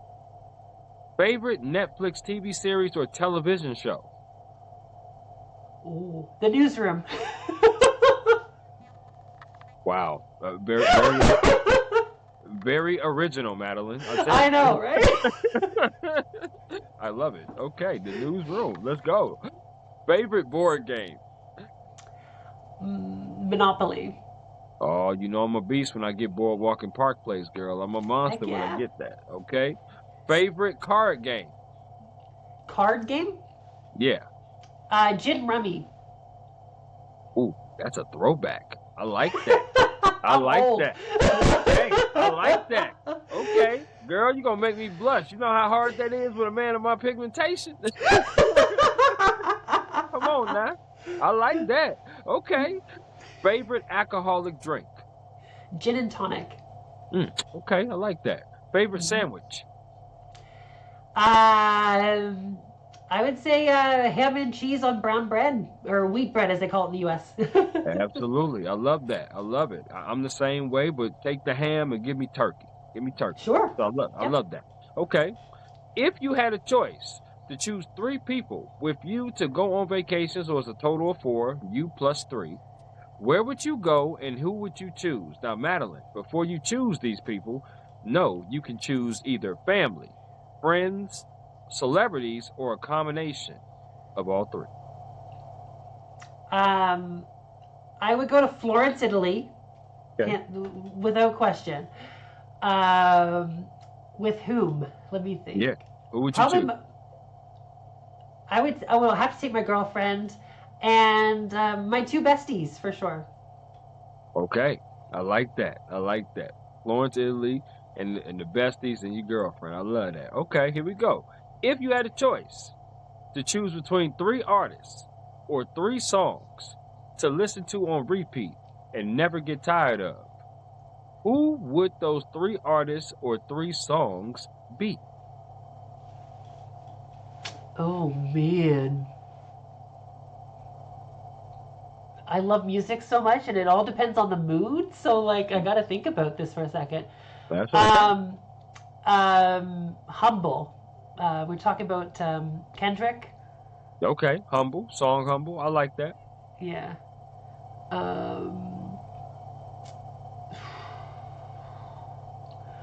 Favorite Netflix TV series or television show? Ooh. The Newsroom. Wow. Very original, Madeline. I know, right? I love it. Okay, the newsroom. Let's go. Favorite board game? Monopoly. Oh, you know I'm a beast when I get Boardwalk and Park Place, girl. I'm a monster Heck when yeah. I get that. Okay. Favorite card game? Card game? Yeah. Gin rummy. Ooh, that's a throwback. I like that. I like old. that. Okay, I like that. Okay, girl, you gonna make me blush. You know how hard that is with a man of my pigmentation? Come on now. I like that. Okay. Favorite alcoholic drink? Gin and tonic. Okay, I like that. Favorite sandwich? I would say ham and cheese on brown bread, or wheat bread as they call it in the U.S. Absolutely. I love that. I love it. I'm the same way, but take the ham and give me turkey. Give me turkey. Sure. So I love that. Okay. If you had a choice to choose 3 people with you to go on vacation, so it's a total of 4, you plus 3, where would you go and who would you choose? Now, Madeline, before you choose these people, no, you can choose either family, friends, celebrities, or a combination of all 3. I would go to Florence, Italy, Okay. without question. With whom? Let me think. Yeah. Who would you choose? I will have to take my girlfriend and my 2 besties for sure. Okay. I like that. I like that. Florence, Italy, and the besties and your girlfriend. I love that. Okay, here we go. If you had a choice to choose between 3 artists or 3 songs to listen to on repeat and never get tired of, who would those 3 artists or 3 songs be? Oh man. I love music so much and it all depends on the mood, so like I gotta think about this for a second. That's okay. Humble. We're talking about Kendrick. Okay, Humble, song Humble. I like that. Yeah.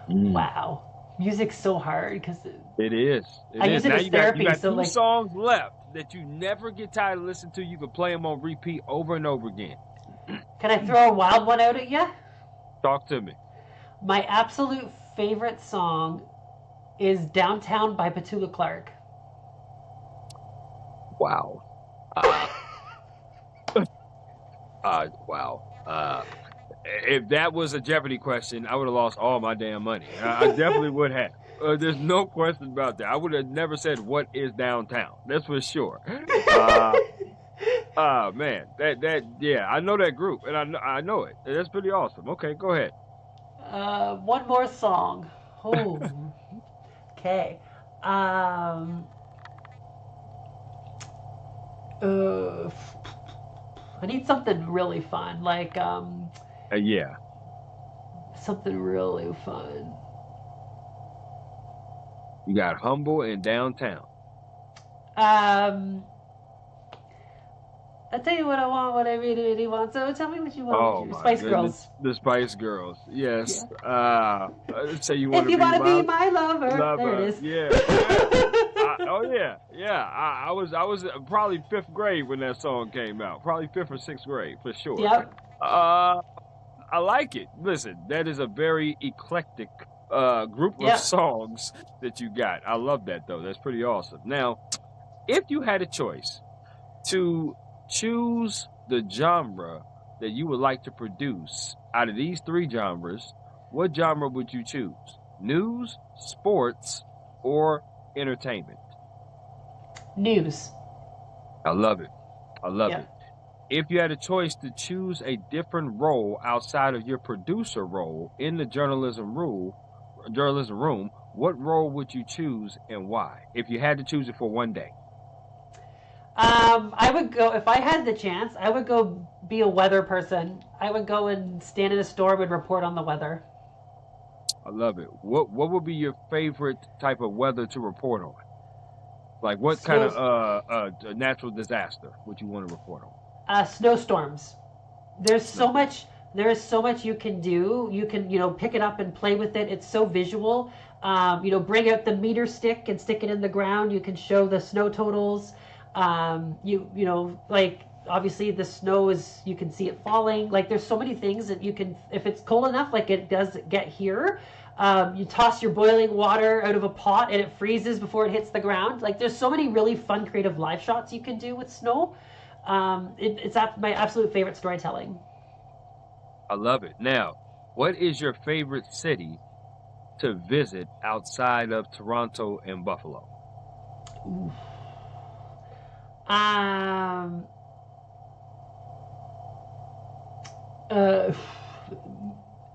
Wow. Music's so hard because It is. I use it Now as you therapy, got so 2 like songs left that you never get tired of listening to. You can play them on repeat over and over again. can I throw a wild one out at you? Talk to me. My absolute favorite song is Downtown by Petula Clark. Wow. Wow. If that was a Jeopardy question, I would have lost all my damn money. I definitely would have. There's no question about that. I would have never said what is downtown. That's for sure. Man, yeah, I know that group, and I know it. That's pretty awesome. Okay, go ahead. One more song. Oh, okay. I need something really fun, like Yeah. something really fun. You got Humble and Downtown. I tell you what I want, what I really, really want. So tell me what you want. With Oh your my Spice goodness, Girls. the Spice Girls. Yeah. Yes. Say you want If to you be want to my be my lover, there it lover. is. Yeah, yeah. Oh yeah, yeah. I was probably fifth grade when that song came out. Probably fifth or sixth grade for sure. Yep. Uh, I like it. Listen, that is a very eclectic group of Yep. songs that you got. I love that though. That's pretty awesome. Now, if you had a choice to choose the genre that you would like to produce out of these three genres, what genre would you choose? News, sports, or entertainment? News. I love it. I love it. Yep. If you had a choice to choose a different role outside of your producer role in the journalism room, what role would you choose and why? If you had to choose it for one day. I would go if I had the chance. I would go be a weather person. I would go and stand in a storm and report on the weather. I love it. What would be your favorite type of weather to report on? Like what kind of Snows, natural disaster would you want to report on? snowstorms. There's so Snowstorm. much. There is so much you can do. You can, pick it up and play with it. It's so visual. Bring out the meter stick and stick it in the ground. You can show the snow totals. Like obviously the snow is, you can see it falling. Like there's so many things that you can, if it's cold enough, like it does get here. You toss your boiling water out of a pot and it freezes before it hits the ground. Like there's so many really fun, creative live shots you can do with snow. It's my absolute favorite storytelling. I love it. Now, what is your favorite city to visit outside of Toronto and Buffalo? Ooh. Um, uh,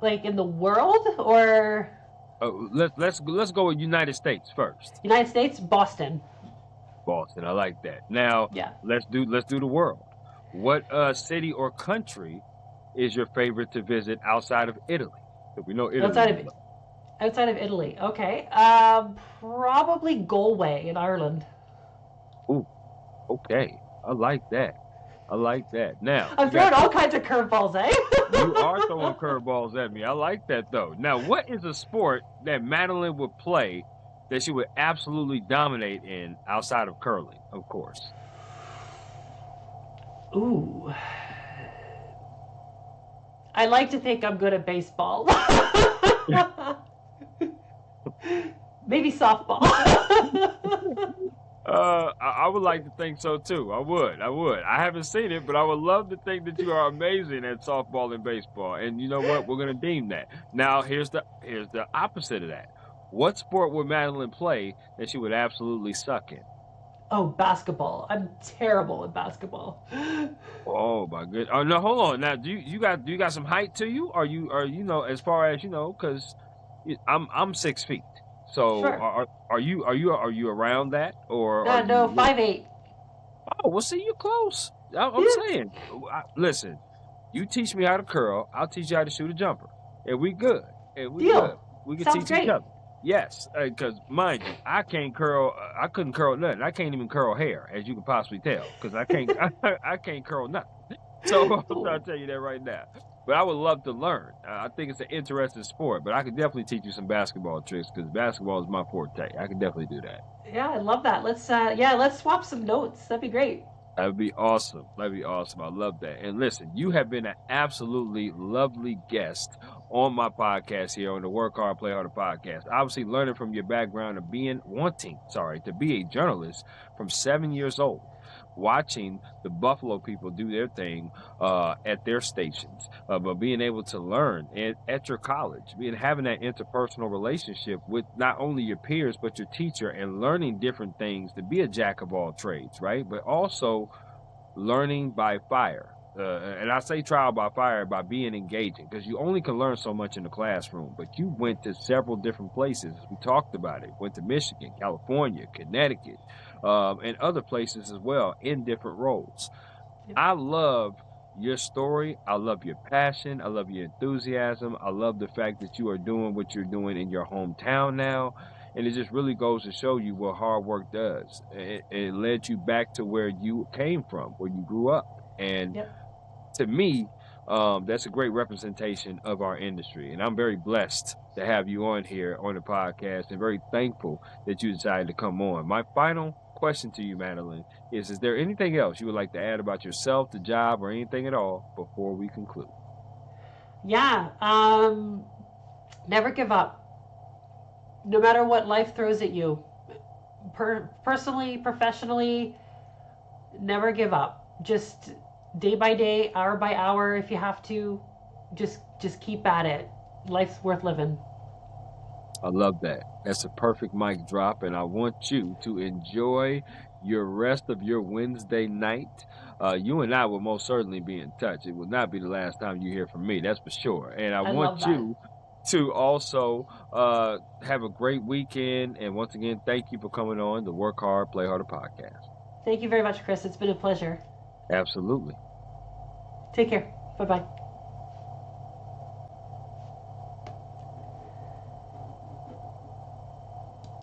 like in the world or Let's go with United States first. United States, Boston. Boston. I like that. Now, Yeah. let's do the world. What city or country is your favorite to visit outside of Italy? If we know Italy. Outside of Italy. Okay. Probably Galway in Ireland. Ooh, okay. I like that. I like that. Now, I'm you got throwing all kinds of curveballs, eh? you are throwing curveballs at me. I like that though. Now, what is a sport that Madeline would play that she would absolutely dominate in outside of curling, of course? Ooh. I like to think I'm good at baseball. Maybe softball. I would like to think so too. I would. I haven't seen it, but I would love to think that you are amazing at softball and baseball. And you know what? We're gonna deem that. Now, here's the opposite of that. What sport would Madeline play that she would absolutely suck in? Oh, basketball. I'm terrible at basketball. Oh my good. Oh no, hold on. Now, do you got some height to you? Are you know as far as you know? Because I'm 6 feet. So Sure. are you around that or are No, you? 5'8". Oh, well, see, you're close. I'm Yeah. saying, listen, you teach me how to curl, I'll teach you how to shoot a jumper, and we good. And we good. Deal. We can Sounds teach each great. other. Yes, because mind you, I can't curl. I couldn't curl nothing. I can't even curl hair, as you can possibly tell, because I can't. I can't curl nothing. So I'm trying to tell you that right now. But I would love to learn. I think it's an interesting sport, but I could definitely teach you some basketball tricks because basketball is my forte. I can definitely do that. Yeah, I love that. Let's swap some notes. That'd be great. That'd be awesome. That'd be awesome. I love that. And listen, you have been an absolutely lovely guest on my podcast here on the Work Hard, Play Harder podcast. Obviously, learning from your background of to be a journalist from 7 years old, watching the Buffalo people do their thing at their stations, but being able to learn at your college, having that interpersonal relationship with not only your peers but your teacher, and learning different things to be a jack of all trades, right? But also learning by fire. And I say trial by fire by being engaging, because you only can learn so much in the classroom, but you went to several different places. We talked about it. Went to Michigan, California, Connecticut, and other places as well in different roles. Yep. I love your story. I love your passion. I love your enthusiasm. I love the fact that you are doing what you're doing in your hometown now. And it just really goes to show you what hard work does. It led you back to where you came from, where you grew up. And Yep. to me, that's a great representation of our industry. And I'm very blessed to have you on here on the podcast and very thankful that you decided to come on. My final question to you, Madeline, is there anything else you would like to add about yourself, the job, or anything at all before we conclude? Yeah. Never give up. No matter what life throws at you, personally, professionally, never give up. Just day by day, hour by hour, if you have to, just keep at it. Life's worth living. I love that. That's a perfect mic drop, and I want you to enjoy your rest of your Wednesday night. You and I will most certainly be in touch. It will not be the last time you hear from me, that's for sure. And I I love want that. you to also have a great weekend. And once again, thank you for coming on the Work Hard, Play Harder podcast. Thank you very much, Chris. It's been a pleasure. Absolutely. Take care. Bye bye.